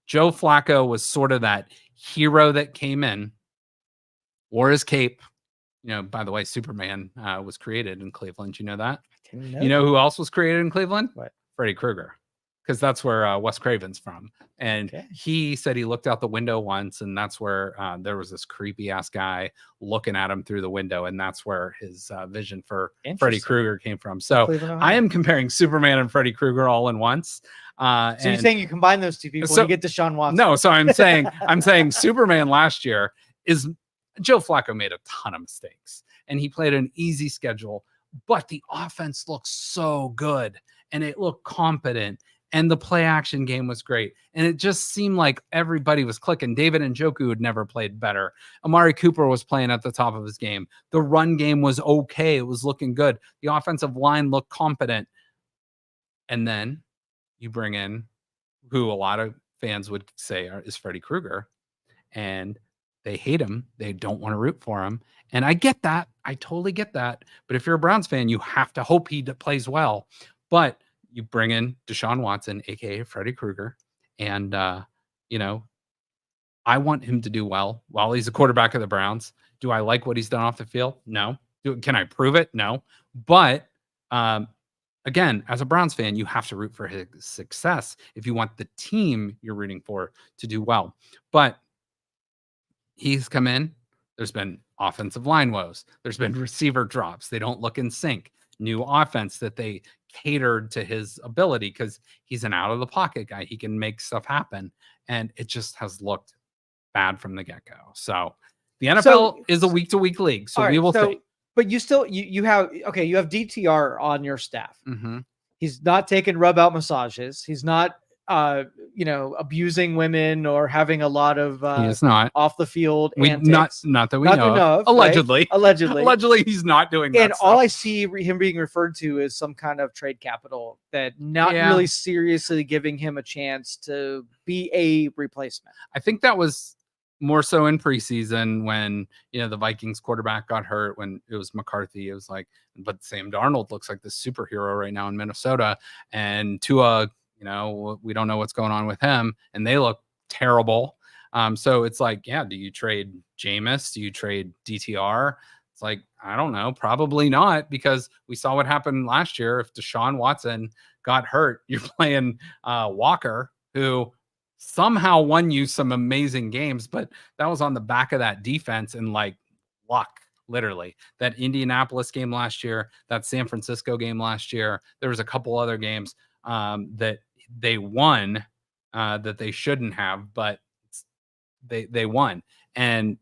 Joe Flacco was sort of that hero that came in, wore his cape. By the way, Superman was created in Cleveland. You know that? You know who else was created in Cleveland? What? Freddy Krueger, because that's where Wes Craven's from. And he said he looked out the window once, and that's where there was this creepy ass guy looking at him through the window, and that's where his vision for Freddy Krueger came from. So I am comparing Superman and Freddy Krueger all in once. So you're saying you combine those two people and you get Deshaun Watson? No, so I'm saying Superman last year is Joe Flacco made a ton of mistakes, and he played an easy schedule, but the offense looked so good, and it looked competent, and the play action game was great. And it just seemed like everybody was clicking. David Njoku had never played better. Amari Cooper was playing at the top of his game. The run game was okay. It was looking good. The offensive line looked competent. And then you bring in who a lot of fans would say is Freddy Krueger, and they hate him. They don't want to root for him. And I get that. I totally get that. But if you're a Browns fan, you have to hope he plays well. But you bring in Deshaun Watson, a.k.a. Freddy Krueger, and, I want him to do well while he's a quarterback of the Browns. Do I like what he's done off the field? No. Can I prove it? No. But, again, as a Browns fan, you have to root for his success if you want the team you're rooting for to do well. But he's come in. There's been offensive line woes. There's been receiver drops. They don't look in sync. New offense that they catered to his ability because he's an out of the pocket guy. He can make stuff happen. And it just has looked bad from the get-go. So the NFL is a week-to-week league. So we will see. But you still, you have DTR on your staff. Mm-hmm. He's not taking rub out massages. He's not, abusing women or having a lot of he is not off the field antics. Not that we know of. Allegedly. Right? Allegedly he's not doing that. And all I see him being referred to is some kind of trade capital that not really seriously giving him a chance to be a replacement. I think that was more so in preseason when, the Vikings quarterback got hurt, when it was McCarthy. It was like, but Sam Darnold looks like the superhero right now in Minnesota. And Tua, we don't know what's going on with him, and they look terrible. So it's like, yeah, do you trade Jameis? Do you trade DTR? It's like, I don't know, probably not, because we saw what happened last year. If Deshaun Watson got hurt, you're playing Walker, who somehow won you some amazing games, but that was on the back of that defense and like luck, literally. That Indianapolis game last year, that San Francisco game last year, there was a couple other games that they won that they shouldn't have, but they won. And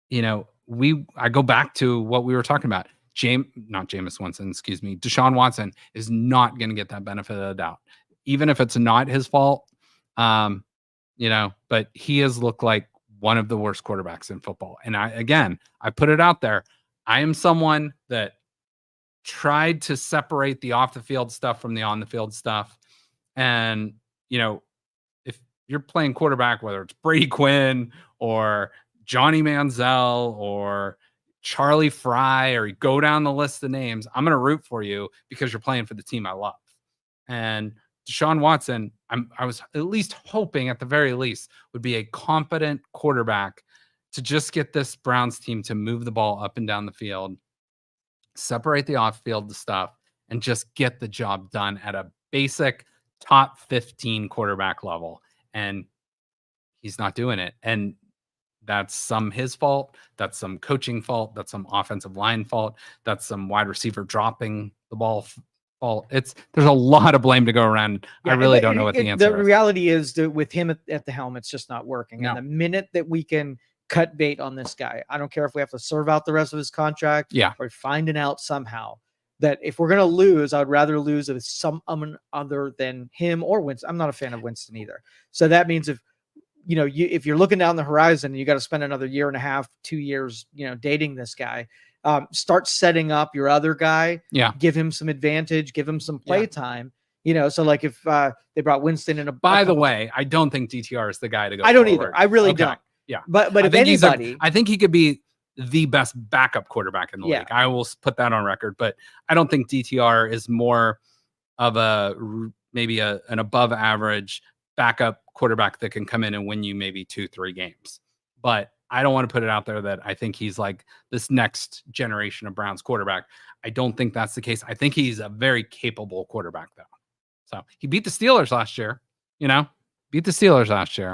I go back to what we were talking about. Not Jameis Winston, excuse me. Deshaun Watson is not going to get that benefit of the doubt, even if it's not his fault. But he has looked like one of the worst quarterbacks in football. And I put it out there. I am someone that tried to separate the off the field stuff from the on the field stuff. And, if you're playing quarterback, whether it's Brady Quinn or Johnny Manziel or Charlie Fry, or you go down the list of names, I'm going to root for you because you're playing for the team I love. And Deshaun Watson, I was at least hoping, at the very least, would be a competent quarterback to just get this Browns team to move the ball up and down the field, separate the off-field stuff, and just get the job done at a basic top 15 quarterback level. And he's not doing it. And that's some his fault. That's some coaching fault. That's some offensive line fault. That's some wide receiver dropping the ball fault. There's a lot of blame to go around. Yeah, I really don't know what the answer is. The reality is that with him at the helm, it's just not working. No. And the minute that we can cut bait on this guy, I don't care if we have to serve out the rest of his contract, or find an out somehow, that if we're going to lose, I'd rather lose with someone other than him or Winston. I'm not a fan of Winston either. So that means if you're looking down the horizon and you got to spend another year and a half, 2 years, dating this guy, start setting up your other guy. Yeah. Give him some advantage, give him some play time. So like if they brought Winston in by the way, I don't think DTR is the guy to go. I don't either. I really don't. Yeah. But if anybody, I think he could be the best backup quarterback in the league. I will put that on record, but I don't think DTR is more of maybe an above average backup quarterback that can come in and win you maybe 2-3 games. But I don't want to put it out there that I think he's like this next generation of Browns quarterback. I don't think that's the case. I think he's a very capable quarterback, though. So he beat the Steelers last year,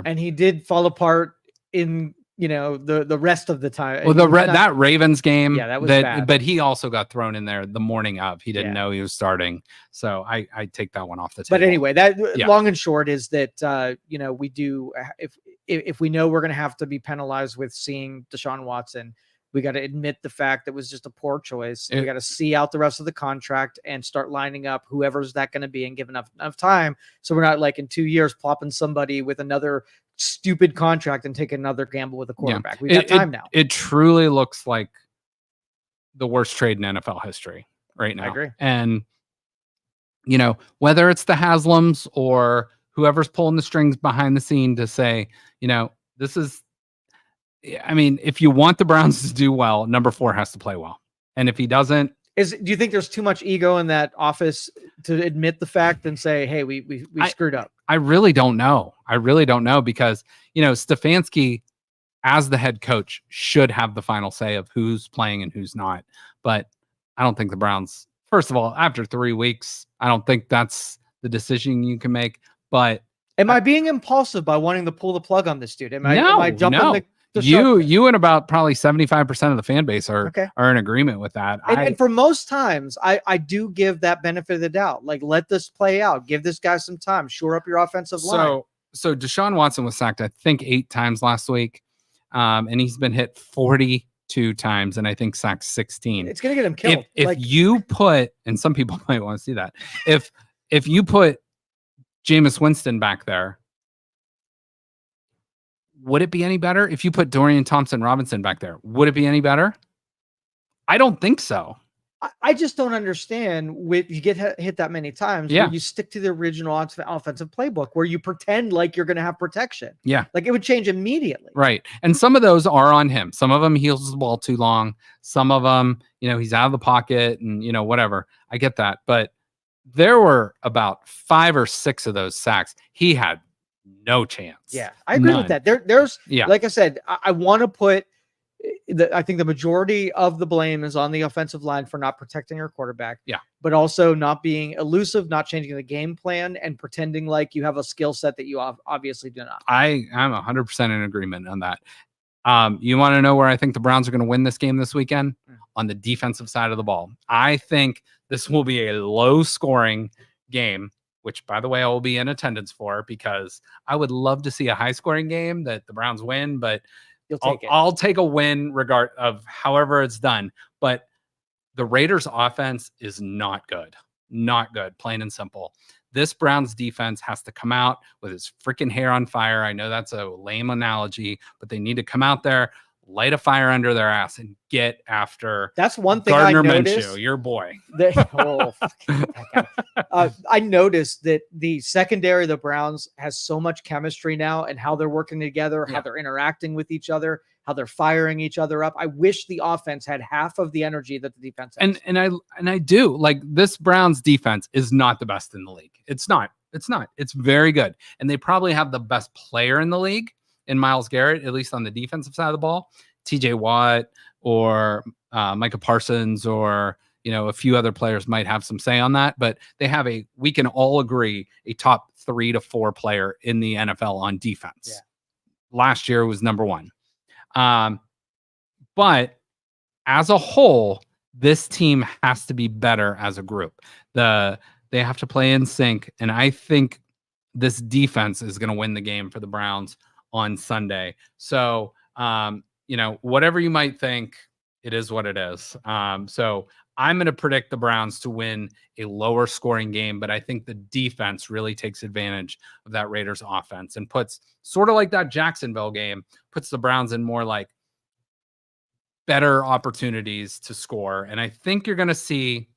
and he did fall apart in the rest of the time. Well, that Ravens game, that was bad. But he also got thrown in there the morning of. He didn't know he was starting, so I take that one off the table. But anyway, long and short is that we do, if we know we're going to have to be penalized with seeing Deshaun Watson, we got to admit the fact that it was just a poor choice. We got to see out the rest of the contract and start lining up whoever's that going to be and give enough time, so we're not like in 2 years plopping somebody with another stupid contract and take another gamble with a quarterback. We've got time now. It truly looks like the worst trade in NFL history right now. I agree. And whether it's the Haslams or whoever's pulling the strings behind the scene to say, this is, if you want the Browns to do well, number 4 has to play well. And if he doesn't, do you think there's too much ego in that office to admit the fact and say, hey, we screwed up? I really don't know. Because, Stefanski, as the head coach, should have the final say of who's playing and who's not. But I don't think the Browns, first of all, after 3 weeks, I don't think that's the decision you can make. But am I being impulsive by wanting to pull the plug on this dude? Am I jumping the you and about probably 75% of the fan base are in agreement with that. And for most times, I do give that benefit of the doubt. Like, let this play out. Give this guy some time. Shore up your offensive line. So Deshaun Watson was sacked, I think, 8 times last week. And he's been hit 42 times, and I think sacked 16. It's going to get him killed. If you put, and some people might want to see that, if you put Jameis Winston back there, would it be any better? If you put Dorian Thompson-Robinson back there, would it be any better? I don't think so. I just don't understand when you get hit that many times where you stick to the original offensive playbook where you pretend like you're going to have protection. Yeah. Like it would change immediately. Right. And some of those are on him. Some of them he holds the ball too long. Some of them, he's out of the pocket and, whatever. I get that. But there were about 5 or 6 of those sacks. He had no chance. Yeah, I agree with that. There's, like I said, I want to put I think the majority of the blame is on the offensive line for not protecting your quarterback. Yeah. But also not being elusive, not changing the game plan, and pretending like you have a skill set that you obviously do not. I'm 100% in agreement on that. You want to know where I think the Browns are going to win this game this weekend? On the defensive side of the ball. I think this will be a low-scoring game, which, by the way, I will be in attendance for because I would love to see a high-scoring game that the Browns win, but I'll take a win regard of however it's done. But the Raiders offense is not good. Not good, plain and simple. This Browns defense has to come out with its freaking hair on fire. I know that's a lame analogy, but they need to come out there, light a fire under their ass, and get after. That's one thing Gardner I noticed. Minshew, your boy. I noticed that the secondary of the Browns has so much chemistry now, and how they're working together, how they're interacting with each other, how they're firing each other up. I wish the offense had half of the energy that the defense has. And I do. Like, this Browns defense is not the best in the league. It's not. It's very good. And they probably have the best player in the league in Myles Garrett, at least on the defensive side of the ball. TJ Watt or Micah Parsons or a few other players might have some say on that, but they have we can all agree, a top 3 to 4 player in the NFL on defense. Yeah. Last year was number 1. But as a whole, this team has to be better as a group. They have to play in sync, and I think this defense is going to win the game for the Browns on Sunday. So, whatever you might think, it is what it is. So I'm going to predict the Browns to win a lower scoring game, but I think the defense really takes advantage of that Raiders offense and puts, sort of like that Jacksonville game, puts the Browns in more like better opportunities to score. And I think you're going to see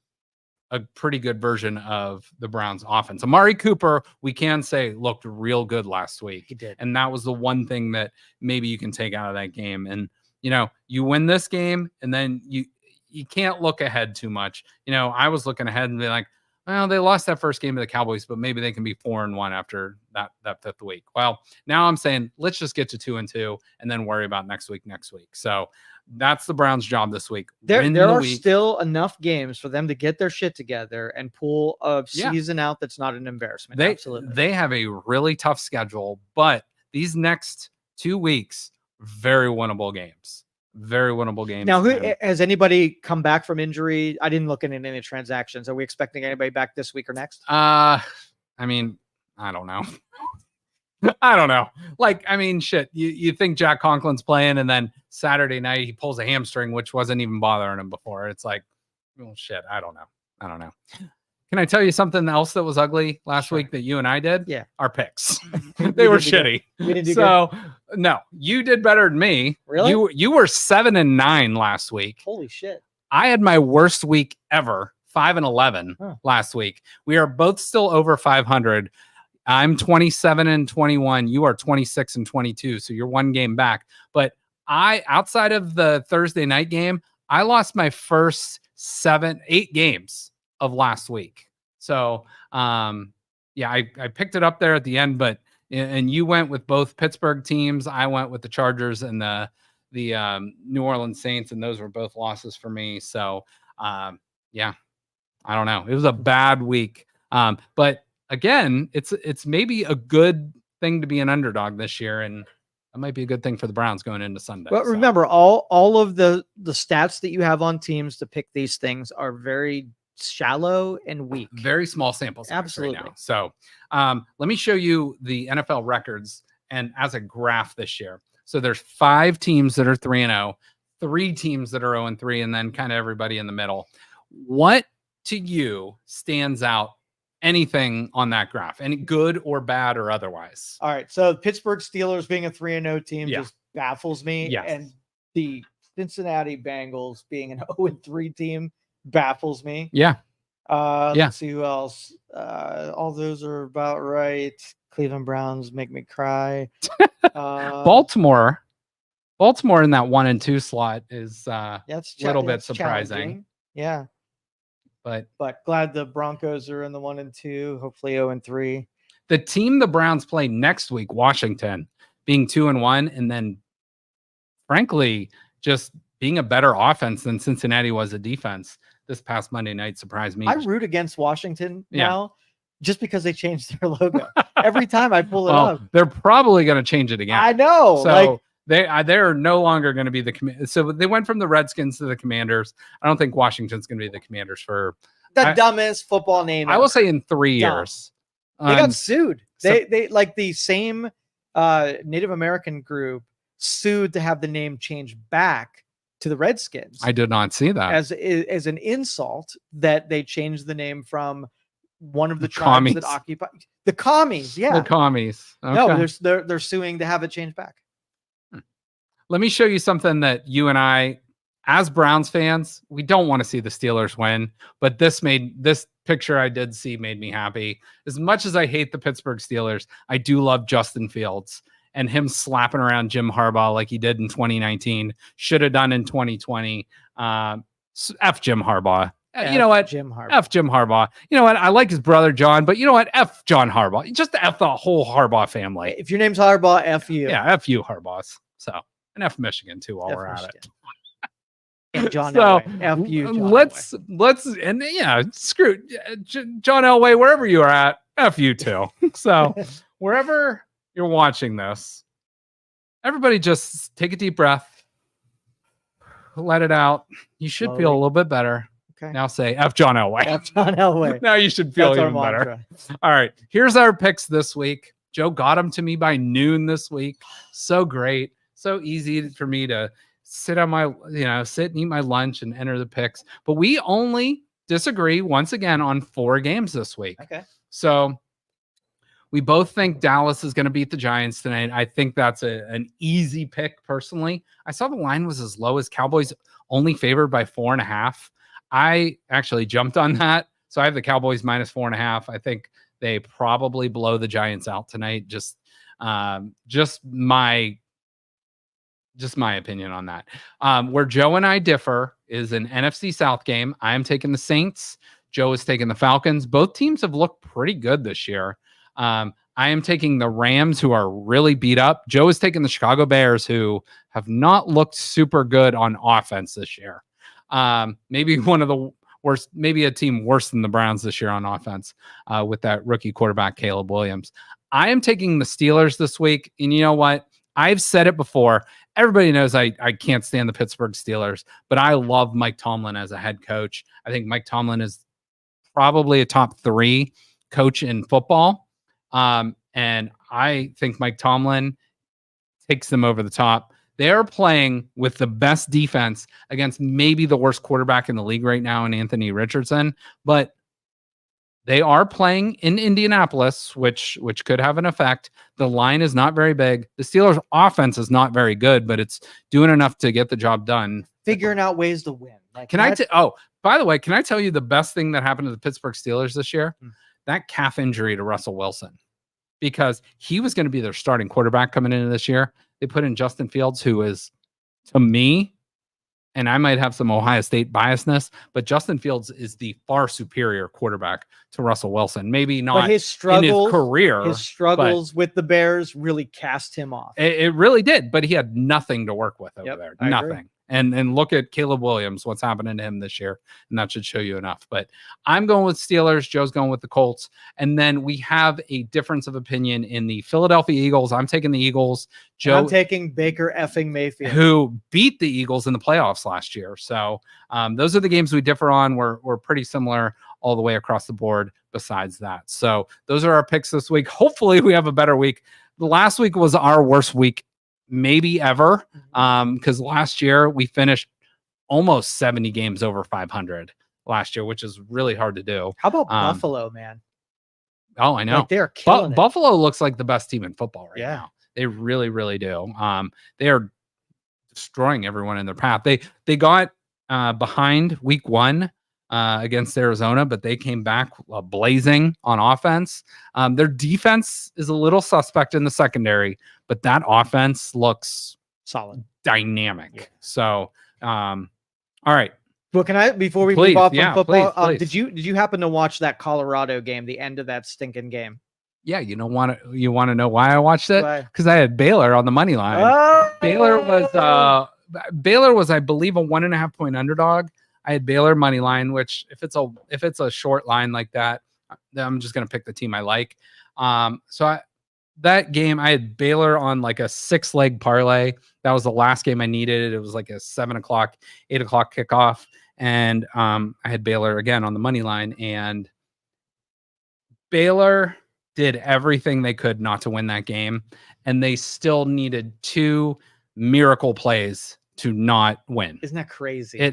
a pretty good version of the Browns offense. Amari Cooper, we can say, looked real good last week. He did. And that was the one thing that maybe you can take out of that game. And, you win this game and then you can't look ahead too much. I was looking ahead and be like, well, they lost that first game to the Cowboys, but maybe they can be 4-1 after that 5th week. Well, now I'm saying, let's just get to 2-2 and then worry about next week. So that's the Browns' job this week. There are still enough games for them to get their shit together and pull a season out that's not an embarrassment. Absolutely. They have a really tough schedule, but these next 2 weeks, very winnable games. Very winnable games. Now, has anybody come back from injury? I didn't look into any transactions. Are we expecting anybody back this week or next? I mean, I don't know. I don't know. Like, I mean, shit, you think Jack Conklin's playing, and then Saturday night he pulls a hamstring, which wasn't even bothering him before. It's like, oh, shit, I don't know. Can I tell you something else that was ugly last week that you and I did? Yeah. Our picks. They were shitty. We didn't do good. No, you did better than me. Really? You were 7-9 last week. Holy shit. I had my worst week ever, 5-11 last week. We are both still over 500. I'm 27-21. You are 26-22. So you're 1 game back. But outside of the Thursday night game, I lost my first 8 games of last week. So, I picked it up there at the end, and you went with both Pittsburgh teams. I went with the Chargers and the New Orleans Saints, and those were both losses for me. So, I don't know. It was a bad week. But again, it's maybe a good thing to be an underdog this year, and that might be a good thing for the Browns going into Sunday. Well, remember, all of the stats that you have on teams to pick these things are very shallow and weak. Very small samples. Absolutely. Right now. So let me show you the NFL records and as a graph this year. So there's 5 teams that are 3-0, 3 teams that are 0-3, and then kind of everybody in the middle. What to you stands out? Anything on that graph? Any good or bad or otherwise? All right. So Pittsburgh Steelers being a 3-0 team just baffles me. Yes. And the Cincinnati Bengals being an 0-3 team baffles me. Yeah. Yeah. Let's see who else. All those are about right. Cleveland Browns make me cry. Baltimore in that 1 and 2 slot is That's a little bit that's surprising. challenging. Yeah. But glad the Broncos are in the 1 and 2, hopefully 0 and 3. the team the Browns play next week, Washington, being 2 and 1, and then frankly, just being a better offense than Cincinnati was a defense this past Monday night surprised me. I root against Washington Yeah. now just because they changed their logo. Every time I pull it Well, up. they're probably going to change it again. I know. So they're no longer going to be the so they went from the Redskins to the Commanders. I don't think Washington's going to be the Commanders for the dumbest football name I ever. will say in 3 years. They got sued. They like the same Native American group sued to have the name changed back to the Redskins. I did not see that. As an insult that they changed the name from one of the tribes that occupy the commies. Yeah. The commies. Okay. No, they're suing to have it changed back. Let me show you something that you and I, as Browns fans, we don't want to see the Steelers win, but this picture I did see made me happy. As much as I hate the Pittsburgh Steelers, I do love Justin Fields, and him slapping around Jim Harbaugh like he did in 2019, should have done in 2020. F Jim Harbaugh. You know what? F Jim Harbaugh. You know what? I like his brother John, but you know what? F John Harbaugh. Just F the whole Harbaugh family. If your name's Harbaugh, F you. Yeah, F you Harbaughs. So, and F Michigan too while we're at it. And John Elway. F you, John let's and yeah, screw John Elway, wherever you are at, F you too. So wherever you're watching this, everybody just take a deep breath, let it out. You should feel a little bit better. Okay. Now say F John Elway. F John Elway. Now you should feel even better. All right. Here's our picks this week. Joe got them to me by noon this week. So great. So easy for me to sit and eat my lunch and enter the picks. But we only disagree once again on 4 games this week. Okay. So we both think Dallas is going to beat the Giants tonight. I think that's an easy pick personally. I saw the line was as low as Cowboys only favored by 4.5. I actually jumped on that. So I have the Cowboys minus 4.5. I think they probably blow the Giants out tonight. Just my opinion on that. Where Joe and I differ is an NFC South game. I am taking the Saints. Joe is taking the Falcons. Both teams have looked pretty good this year. I am taking the Rams, who are really beat up. Joe is taking the Chicago Bears, who have not looked super good on offense this year. Maybe one of the worst, maybe a team worse than the Browns this year on offense with that rookie quarterback, Caleb Williams. I am taking the Steelers this week. And you know what? I've said it before. Everybody knows I can't stand the Pittsburgh Steelers, but I love Mike Tomlin as a head coach. I think Mike Tomlin is probably a top 3 coach in football. And I think Mike Tomlin takes them over the top. They're playing with the best defense against maybe the worst quarterback in the league right now in Anthony Richardson, but they are playing in Indianapolis, which could have an effect. The line is not very big. The Steelers' offense is not very good, but it's doing enough to get the job done. Figuring out ways to win. By the way, can I tell you the best thing that happened to the Pittsburgh Steelers this year? That calf injury to Russell Wilson, because he was going to be their starting quarterback coming into this year. They put in Justin Fields, who is, to me, and I might have some Ohio State biasness, but Justin Fields is the far superior quarterback to Russell Wilson. Maybe not his struggles, in his career. His struggles with the Bears really cast him off. It really did, but he had nothing to work with over there. Nothing. Agree. And look at Caleb Williams, what's happening to him this year. And that should show you enough. But I'm going with Steelers. Joe's going with the Colts. And then we have a difference of opinion in the Philadelphia Eagles. I'm taking the Eagles. Joe, I'm taking Baker effing Mayfield, who beat the Eagles in the playoffs last year. So those are the games we differ on. We're pretty similar all the way across the board besides that. So those are our picks this week. Hopefully we have a better week. The last week was our worst week maybe ever, because last year we finished almost 70 games over 500 last year, which is really hard to do. How about Buffalo, man? Oh, I know. Like they're killing it. Buffalo looks like the best team in football right Yeah. now. They really, really do. They are destroying everyone in their path. They got behind week 1 against Arizona, but they came back blazing on offense. Their defense is a little suspect in the secondary, but that offense looks solid, dynamic. Yeah. So, all right. Well, can I, before we move off from football, did you happen to watch that Colorado game, the end of that stinking game? Yeah, you want to know why I watched it? Because I had Baylor on the money line. Oh! Baylor was, I believe, a 1.5 point underdog. I had Baylor money line, which if it's a short line like that, I'm just gonna pick the team I like. That game I had Baylor on like a 6-leg parlay. That was the last game I needed. It was like a 7 o'clock, 8 o'clock kickoff, and I had Baylor again on the money line, and Baylor did everything they could not to win that game, and they still needed 2 miracle plays to not win. Isn't that crazy?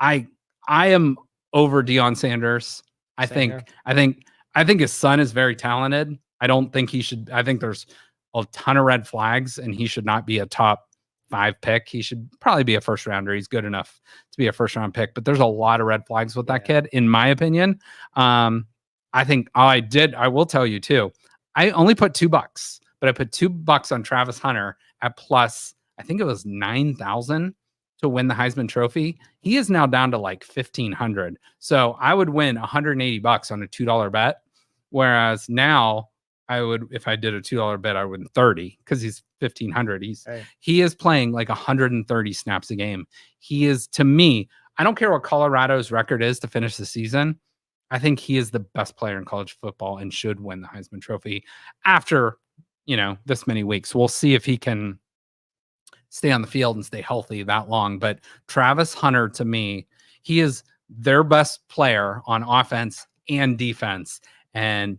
I am over Deion Sanders. I think his son is very talented. I don't think he should. I think there's a ton of red flags, and he should not be a top 5 pick. He should probably be a first rounder. He's good enough to be a first round pick, but there's a lot of red flags with that kid, in my opinion. I think I will tell you too. I only put $2, but I put $2 on Travis Hunter at plus, I think it was 9,000 to win the Heisman Trophy. He is now down to like 1,500. So I would win $180 on a $2 bet. Whereas now I would, if I did a $2 bet, I would win 30 because he's 1,500. He is playing like 130 snaps a game. He is, to me, I don't care what Colorado's record is to finish the season. I think he is the best player in college football and should win the Heisman Trophy after, this many weeks. We'll see if he can stay on the field and stay healthy that long. But Travis Hunter, to me, he is their best player on offense and defense. And,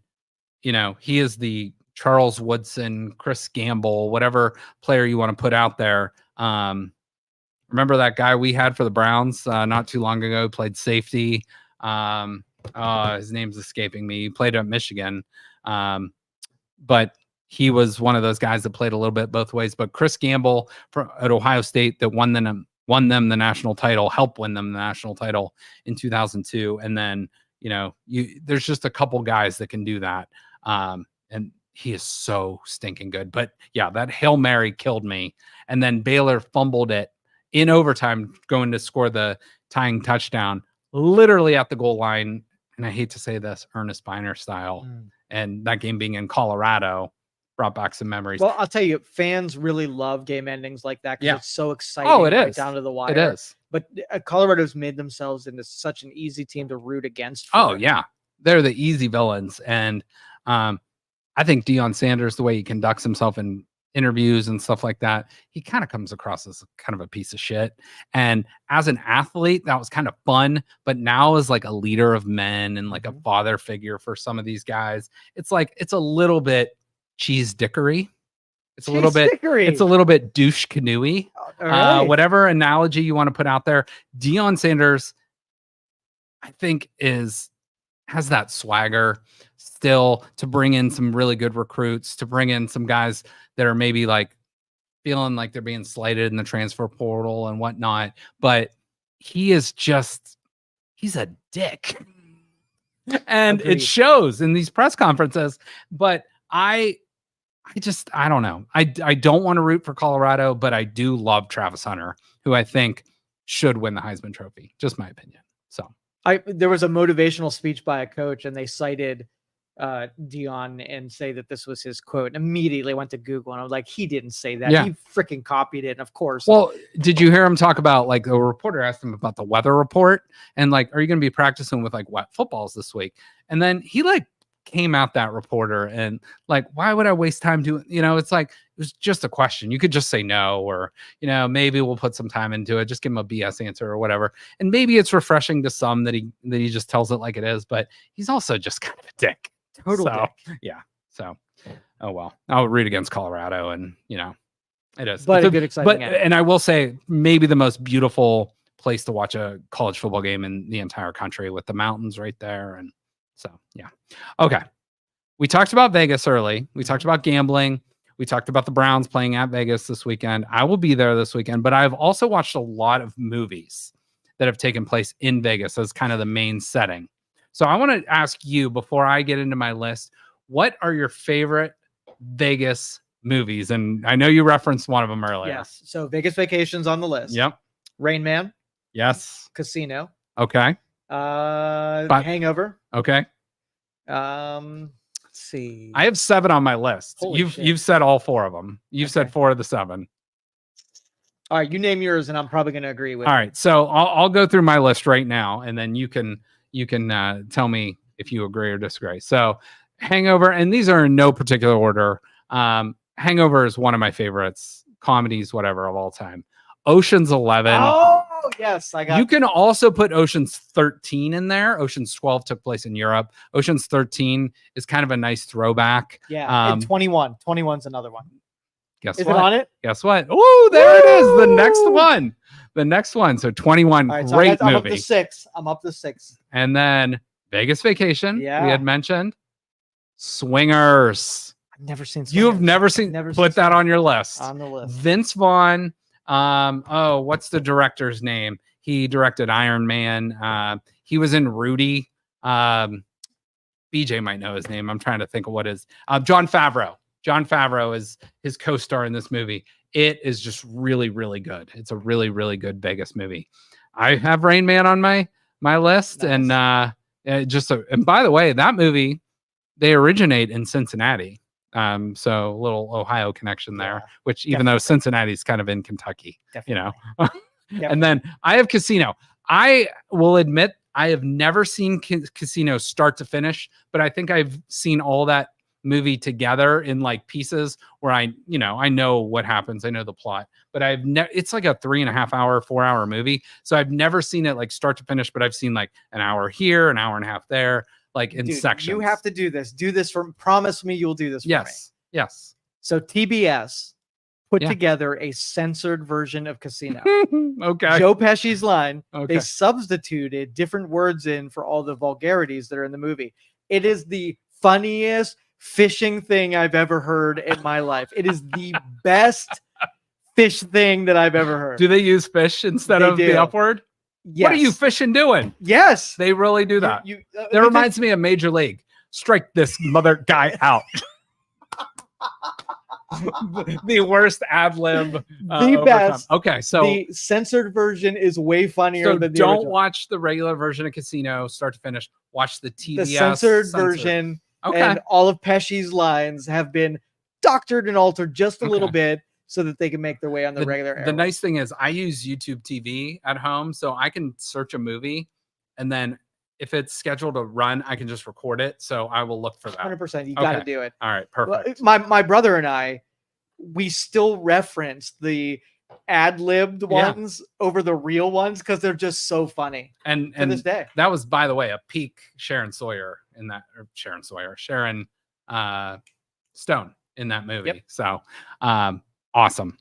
he is the Charles Woodson, Chris Gamble, whatever player you want to put out there. Remember that guy we had for the Browns not too long ago, played safety. His name's escaping me. He played at Michigan. But he was one of those guys that played a little bit both ways. But Chris Gamble at Ohio State that won them the national title, helped win them the national title in 2002. And then, there's just a couple guys that can do that. And he is so stinking good. But yeah, that Hail Mary killed me. And then Baylor fumbled it in overtime, going to score the tying touchdown, literally at the goal line. And I hate to say this, Ernest Biner style. And that game being in Colorado brought back some memories. Well, I'll tell you, fans really love game endings like that because it's so exciting. Oh, it is. Right down to the wire. It is. But Colorado's made themselves into such an easy team to root against. Yeah. They're the easy villains. And I think Deion Sanders, the way he conducts himself in interviews and stuff like that, he kind of comes across as kind of a piece of shit. And as an athlete, that was kind of fun. But now as like a leader of men and like a father figure for some of these guys, it's like, it's a little bit cheese dickery. It's a little bit douche canoey. Right. Whatever analogy you want to put out there. Deion Sanders, I think, has that swagger still to bring in some really good recruits, to bring in some guys that are maybe like feeling like they're being slighted in the transfer portal and whatnot. But he's a dick. And Agreed. It shows in these press conferences. But I don't know. I don't want to root for Colorado, but I do love Travis Hunter, who I think should win the Heisman Trophy. Just my opinion. So there was a motivational speech by a coach, and they cited Deion and say that this was his quote. Immediately went to Google, and I was like, he didn't say that. Yeah. He freaking copied it. And of course. Well, did you hear him talk about, like, a reporter asked him about the weather report and like, are you going to be practicing with like wet footballs this week? And then he like came out, that reporter, and like, why would I waste time doing, it's like, it was just a question. You could just say no, or, maybe we'll put some time into it. Just give him a BS answer or whatever. And maybe it's refreshing to some that he just tells it like it is, but he's also just kind of a dick. Total dick. Yeah. So, oh, well, I'll root against Colorado, and, it is. But a good, exciting game. And I will say, maybe the most beautiful place to watch a college football game in the entire country, with the mountains right there. And so, yeah. Okay. We talked about Vegas early. We talked about gambling. We talked about the Browns playing at Vegas this weekend. I will be there this weekend, but I've also watched a lot of movies that have taken place in Vegas as kind of the main setting. So I want to ask you before I get into my list, what are your favorite Vegas movies? And I know you referenced one of them earlier. Yes. So Vegas Vacation's on the list. Yep. Rain Man. Yes. Casino. Okay. Hangover. Okay. Let's see. I have 7 on my list. Holy shit. You've said all 4 of them. You've said 4 of the 7. All right, you name yours, and I'm probably going to agree with. All right, so I'll go through my list right now, and then you can tell me if you agree or disagree. So, Hangover, and these are in no particular order. Hangover is one of my favorites, comedies, whatever, of all time. Ocean's 11. Oh yes, I got. You can also put Ocean's 13 in there. Ocean's 12 took place in Europe. Ocean's 13 is kind of a nice throwback. Yeah, and 21. 21's another one. Guess Is what? it on it? Guess what? Oh, there it is. The next one. The next one. So 21. Right, great so I'm movie. up to 6. I'm up to 6. And then Vegas Vacation. Yeah. We had mentioned. Swingers. I've never seen. You've never seen. Put that on your list. On the list. Vince Vaughn. What's the director's name? He directed Iron Man. He was in Rudy. BJ might know his name. I'm trying to think of what is. Jon Favreau. Jon Favreau is his co-star in this movie. It is just really, really good. It's a really, really good Vegas movie. I have Rain Man on my list, nice. And by the way, that movie, they originate in Cincinnati. So a little Ohio connection there, which even though Cincinnati's kind of in Kentucky, Definitely. And then I have Casino. I will admit I have never seen Casino start to finish, but I think I've seen all that movie together in like pieces where I know what happens. I know the plot, but it's like a 3.5 hour, 4 hour movie. So I've never seen it like start to finish, but I've seen like an hour here, an hour and a half there, like in sections. You have to do this. Do this promise me you'll do this for me. Yes. So TBS put together a censored version of Casino. Okay. Joe Pesci's line. Okay. They substituted different words in for all the vulgarities that are in the movie. It is the funniest fishing thing I've ever heard in my life. It is the best fish thing that I've ever heard. Do they use fish instead of the upward? Yes. What are you fishing doing? Yes. They really do that. That reminds me of Major League. Strike this mother guy out. The worst ad lib. The best. Okay, so the censored version is way funnier than the don't original. Watch the regular version of Casino start to finish. Watch the TBS. The censored version. Okay. And all of Pesci's lines have been doctored and altered just a little bit so that they can make their way on the regular airwaves. The nice thing is I use YouTube TV at home, so I can search a movie, and then if it's scheduled to run, I can just record it. So I will look for that. 100%. You got to do it. All right, perfect. My brother and I, we still reference the ad-libbed ones over the real ones because they're just so funny. And to this day, that was, by the way, a peak Sharon Stone in that movie. Yep. So awesome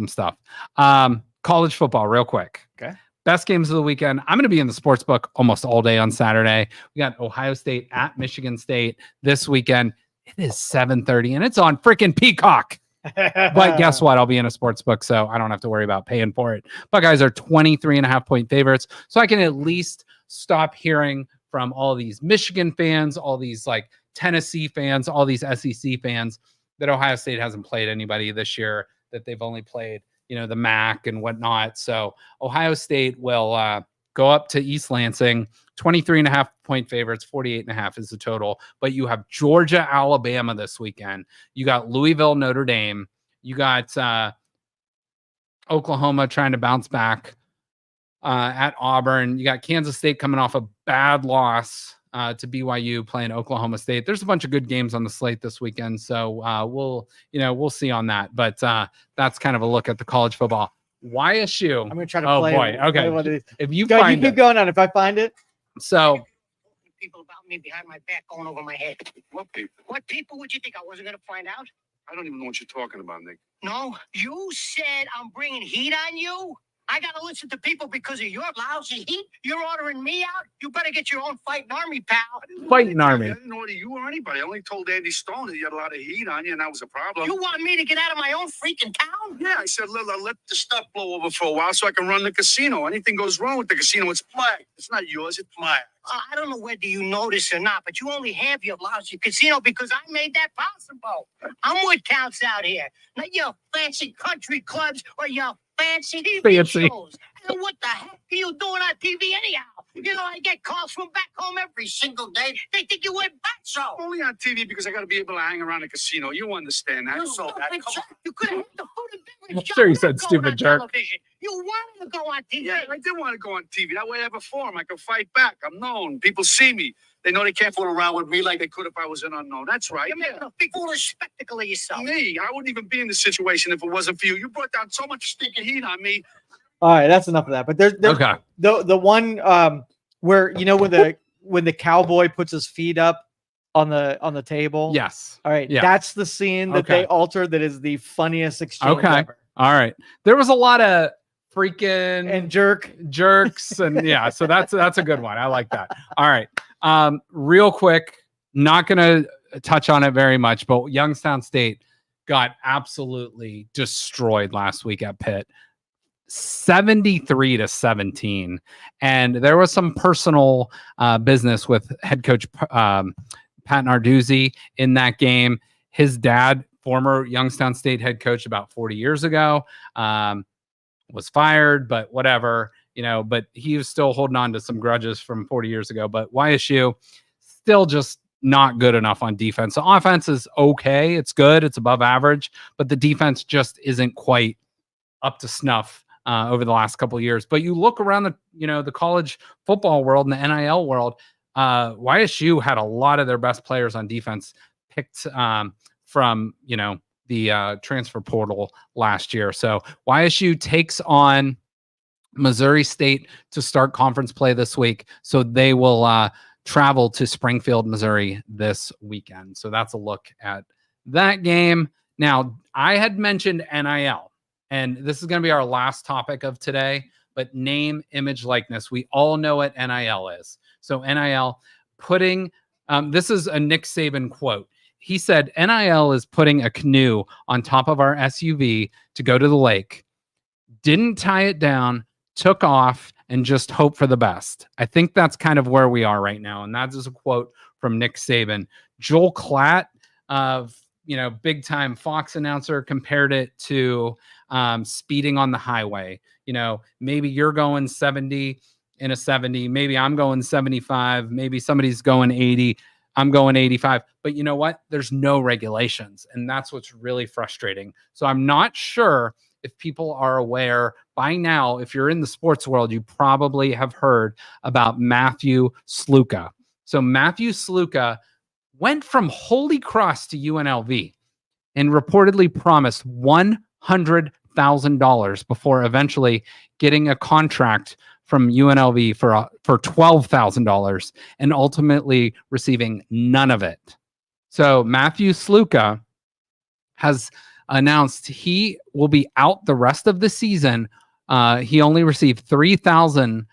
stuff. College football, real quick. Okay. Best games of the weekend. I'm going to be in the sports book almost all day on Saturday. We got Ohio State at Michigan State this weekend. It is 7:30 and it's on freaking Peacock. But guess what? I'll be in a sports book, so I don't have to worry about paying for it. Buckeyes are 23.5 point favorites. So I can at least stop hearing from all these Michigan fans, all these like Tennessee fans, all these SEC fans that Ohio State hasn't played anybody this year, that they've only played, the MAC and whatnot. So Ohio State will go up to East Lansing, 23.5 point favorites, 48.5 is the total. But you have Georgia, Alabama this weekend. You got Louisville, Notre Dame. You got Oklahoma trying to bounce back at Auburn. You got Kansas State coming off a bad loss to BYU, playing Oklahoma State. There's a bunch of good games on the slate this weekend. So we'll see on that. But that's kind of a look at the college football. YSU. I'm gonna try to play. Oh boy. Okay. If you Go, find you keep going on. If I find it. So people about me behind my back going over my head. What people? What people would you think I wasn't gonna find out? I don't even know what you're talking about, Nick. No, you said I'm bringing heat on you. I gotta listen to people because of your lousy heat. You're ordering me out. You better get your own fighting army, pal. Fighting army. I didn't order you or anybody. I only told Andy Stone that you had a lot of heat on you, and that was a problem. You want me to get out of my own freaking town? Yeah, I said, let the stuff blow over for a while so I can run the casino. Anything goes wrong with the casino, it's flagged. It's not yours, it's mine. I don't know whether you know this or not, but you only have your lousy casino because I made that possible. I'm what counts out here, not your fancy country clubs or your fancy TV shows. And what the heck are you doing on TV anyhow? You know, I get calls from back home every single day. They think you went back so. Only on TV because I got to be able to hang around the casino. You understand that? You So that. stupid jerk. You could have hit the food and beverage. I'm sure he shop said without stupid going on jerk. television. You wanted to go on TV. Yeah, I did want to go on TV. That way I have a forum. I can fight back. I'm known. People see me. They know they can't fool around with me like they could if I was an unknown. That's right. You're making a big foolish spectacle of yourself. Me, I wouldn't even be in this situation if it wasn't for you. You brought down so much stinking heat on me. All right, that's enough of that. But there's Okay. the one where when the cowboy puts his feet up on the table. Yes. All right. Yeah. That's the scene that Okay. they altered. That is the funniest exchange Okay. ever. All right. There was a lot of freaking And jerks. and yeah, so that's a good one. I like that. All right. Real quick, not gonna touch on it very much, but Youngstown State got absolutely destroyed last week at Pitt. 73-17. And there was some personal business with head coach Pat Narduzzi in that game. His dad, former Youngstown State head coach about 40 years ago, was fired, but whatever, but he was still holding on to some grudges from 40 years ago. But YSU still just not good enough on defense. The offense is okay. It's good. It's above average, but the defense just isn't quite up to snuff over the last couple of years. But you look around the college football world and the NIL world, YSU had a lot of their best players on defense picked from, the transfer portal last year. So YSU takes on Missouri State to start conference play this week. So they will travel to Springfield, Missouri this weekend. So that's a look at that game. Now, I had mentioned NIL. And this is going to be our last topic of today, but name, image, likeness. We all know what NIL is. So NIL putting, this is a Nick Saban quote. He said, NIL is putting a canoe on top of our SUV to go to the lake. Didn't tie it down, took off, and just hope for the best. I think that's kind of where we are right now. And that is a quote from Nick Saban. Joel Klatt of, big time Fox announcer compared it to speeding on the highway. Maybe you're going 70 in a 70. Maybe I'm going 75. Maybe somebody's going 80. I'm going 85. But you know what? There's no regulations. And that's what's really frustrating. So I'm not sure if people are aware by now. If you're in the sports world, you probably have heard about Matthew Sluka. So Matthew Sluka went from Holy Cross to UNLV and reportedly promised $100,000 before eventually getting a contract from UNLV for $12,000 and ultimately receiving none of it. So Matthew Sluka has announced he will be out the rest of the season. He only received $3,000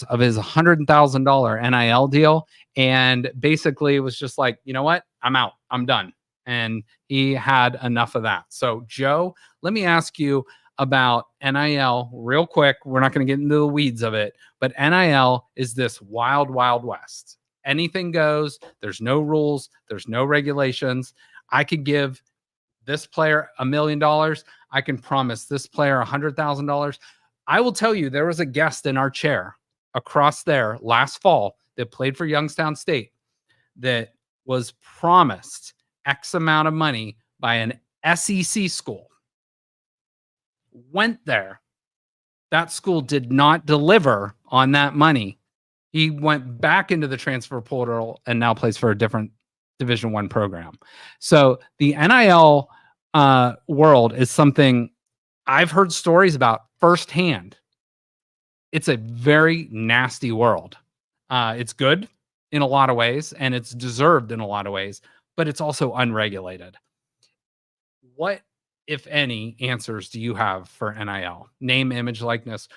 of his $100,000 NIL deal. And basically it was just like, you know what? I'm out. I'm done. And he had enough of that. So Joe, let me ask you about NIL real quick. We're not going to get into the weeds of it, but NIL is this wild, wild west. Anything goes. There's no rules. There's no regulations. I could give this player $1 million. I can promise this player $100,000. I will tell you, there was a guest in our chair across there last fall that played for Youngstown State that was promised X amount of money by an SEC school. Went there. That school did not deliver on that money. He went back into the transfer portal and now plays for a different Division I program. So the NIL world is something I've heard stories about firsthand. It's a very nasty world. It's good in a lot of ways, and it's deserved in a lot of ways, but it's also unregulated. What if any, answers do you have for NIL? Name, image, likeness.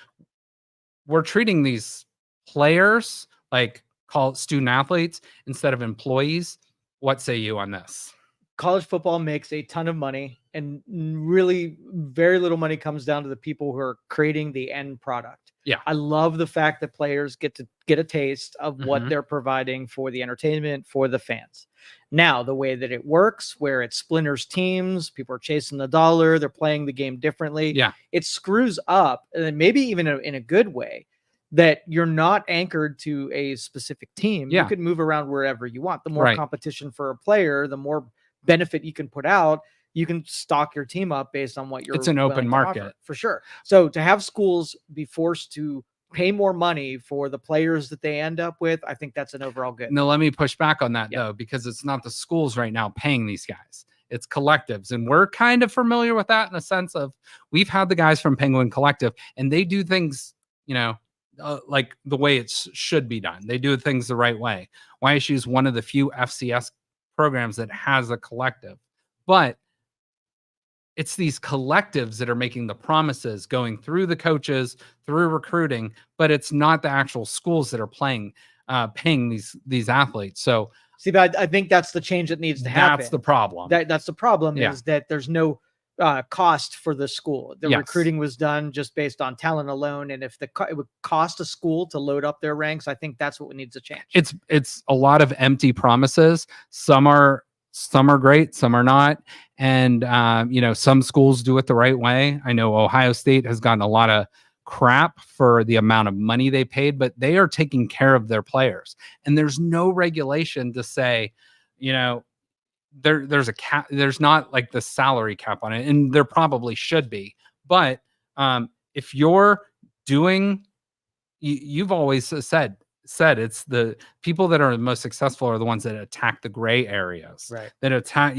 We're treating these players like call student athletes instead of employees. What say you on this? College football makes a ton of money, and really very little money comes down to the people who are creating the end product. Yeah. I love the fact that players get to get a taste of what Mhm. they're providing for the entertainment for the fans. Now, the way that it works, where it splinters teams, people are chasing the dollar, they're playing the game differently. Yeah. It screws up, and maybe even in a good way, that you're not anchored to a specific team. Yeah. You can move around wherever you want. The more Right. competition for a player, the more benefit you can put out. You can stock your team up based on what you're. It's an open willing to offer, market. for sure. So to have schools be forced to pay more money for the players that they end up with, I think that's an overall good. Now, let me push back on that, Yeah. though, because it's not the schools right now paying these guys. It's collectives. And we're kind of familiar with that in a sense of we've had the guys from Penguin Collective, and they do things, like the way it should be done. They do things the right way. YSU is one of the few FCS programs that has a collective. But it's these collectives that are making the promises, going through the coaches, through recruiting, but it's not the actual schools that are paying these athletes. So See, but I think that's the change that needs to happen. that's the problem. That's the problem, Yeah. is that there's no cost for the school. The Yes. recruiting was done just based on talent alone, and if it would cost a school to load up their ranks, I think that's what needs to change. It's a lot of empty promises. Some are great, some are not. And some schools do it the right way. I know Ohio State has gotten a lot of crap for the amount of money they paid, but they are taking care of their players. And there's no regulation to say, there's a cap. There's not like the salary cap on it, and there probably should be. But if you're doing, you've always said it's the people that are the most successful are the ones that attack the gray areas, Right. that attack,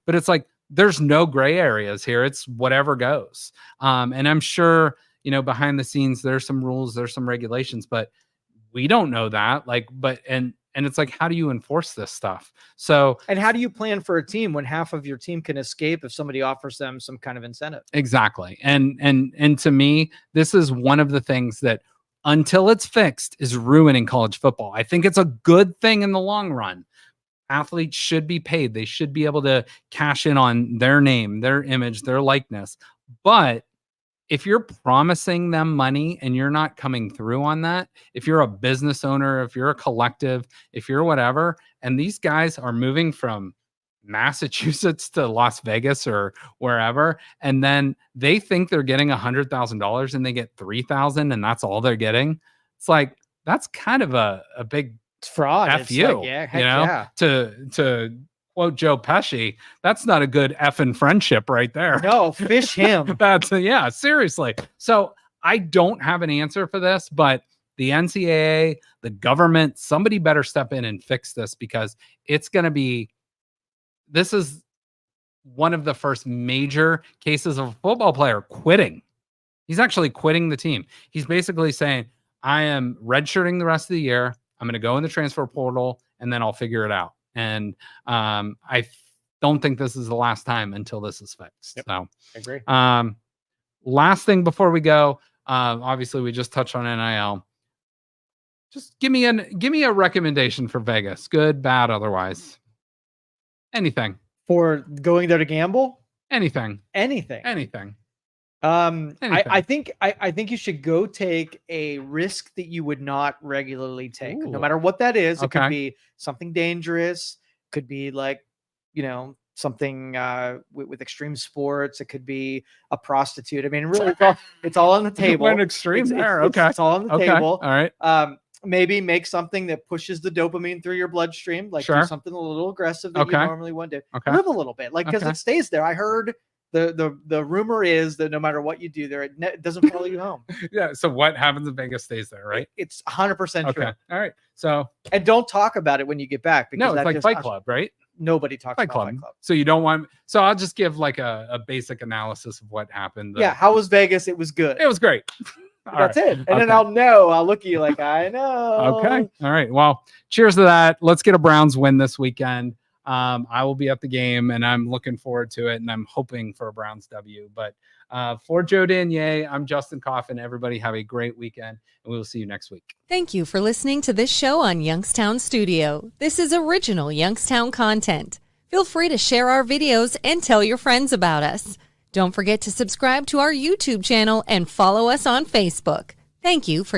but it's like, there's no gray areas here. It's whatever goes. And I'm sure, behind the scenes, there's some rules, there's some regulations, but we don't know that. And it's like, how do you enforce this stuff? So, And how do you plan for a team when half of your team can escape if somebody offers them some kind of incentive? exactly. And to me, this is one of the things that, until it's fixed, is ruining college football. I think it's a good thing in the long run. Athletes should be paid. They should be able to cash in on their name, their image, their likeness. But if you're promising them money and you're not coming through on that, if you're a business owner, if you're a collective, if you're whatever, and these guys are moving from Massachusetts to Las Vegas or wherever, and then they think they're getting $100,000 and they get 3,000 and that's all they're getting. It's like, that's kind of a big It's fraud. F It's you, like, yeah, heck yeah. to quote Joe Pesci, that's not a good effing friendship right there. No, fish him. That's yeah, seriously. So I don't have an answer for this, but the NCAA, the government, somebody better step in and fix this, because it's going to be, this is one of the first major cases of a football player quitting. He's actually quitting the team. He's basically saying, I am redshirting the rest of the year. I'm going to go in the transfer portal and then I'll figure it out. And I don't think this is the last time until this is fixed. Yep. So I agree. last thing before we go, obviously we just touched on NIL. Just give me a recommendation for Vegas. Good, bad, otherwise. Anything. For going there to gamble? Anything. Anything. Anything. I think you should go take a risk that you would not regularly take, no Ooh. matter what that is. It Okay. could be something dangerous, could be like, something with extreme sports. It could be a prostitute. I mean, really, it's all on the table. Went extreme there. Okay. It's all on the Okay. table. All right. Maybe make something that pushes the dopamine through your bloodstream, like do Sure. something a little aggressive that Okay. you normally wouldn't do. Okay. Live a little bit, like, because Okay. it stays there. I heard the rumor is that no matter what you do there, it doesn't follow you home. Yeah. So what happens in Vegas stays there, right? It's 100% Okay. true. All right. So And don't talk about it when you get back. no, it's that like just- Fight Club, right? Nobody talks Fight about Club. Fight Club. So you don't want. So I'll just give like a basic analysis of what happened. Yeah. How was Vegas? It was good. It was great. All That's right. it. And then Okay. I'll look at you like, I know. Okay. All right. Well, cheers to that. Let's get a Browns win this weekend. I will be at the game, and I'm looking forward to it, and I'm hoping for a Browns W. But for Joe Danier, I'm Justin Coffin. Everybody have a great weekend, and we will see you next week. Thank you for listening to this show on Youngstown Studio. This is original Youngstown content. Feel free to share our videos and tell your friends about us. Don't forget to subscribe to our YouTube channel and follow us on Facebook. Thank you for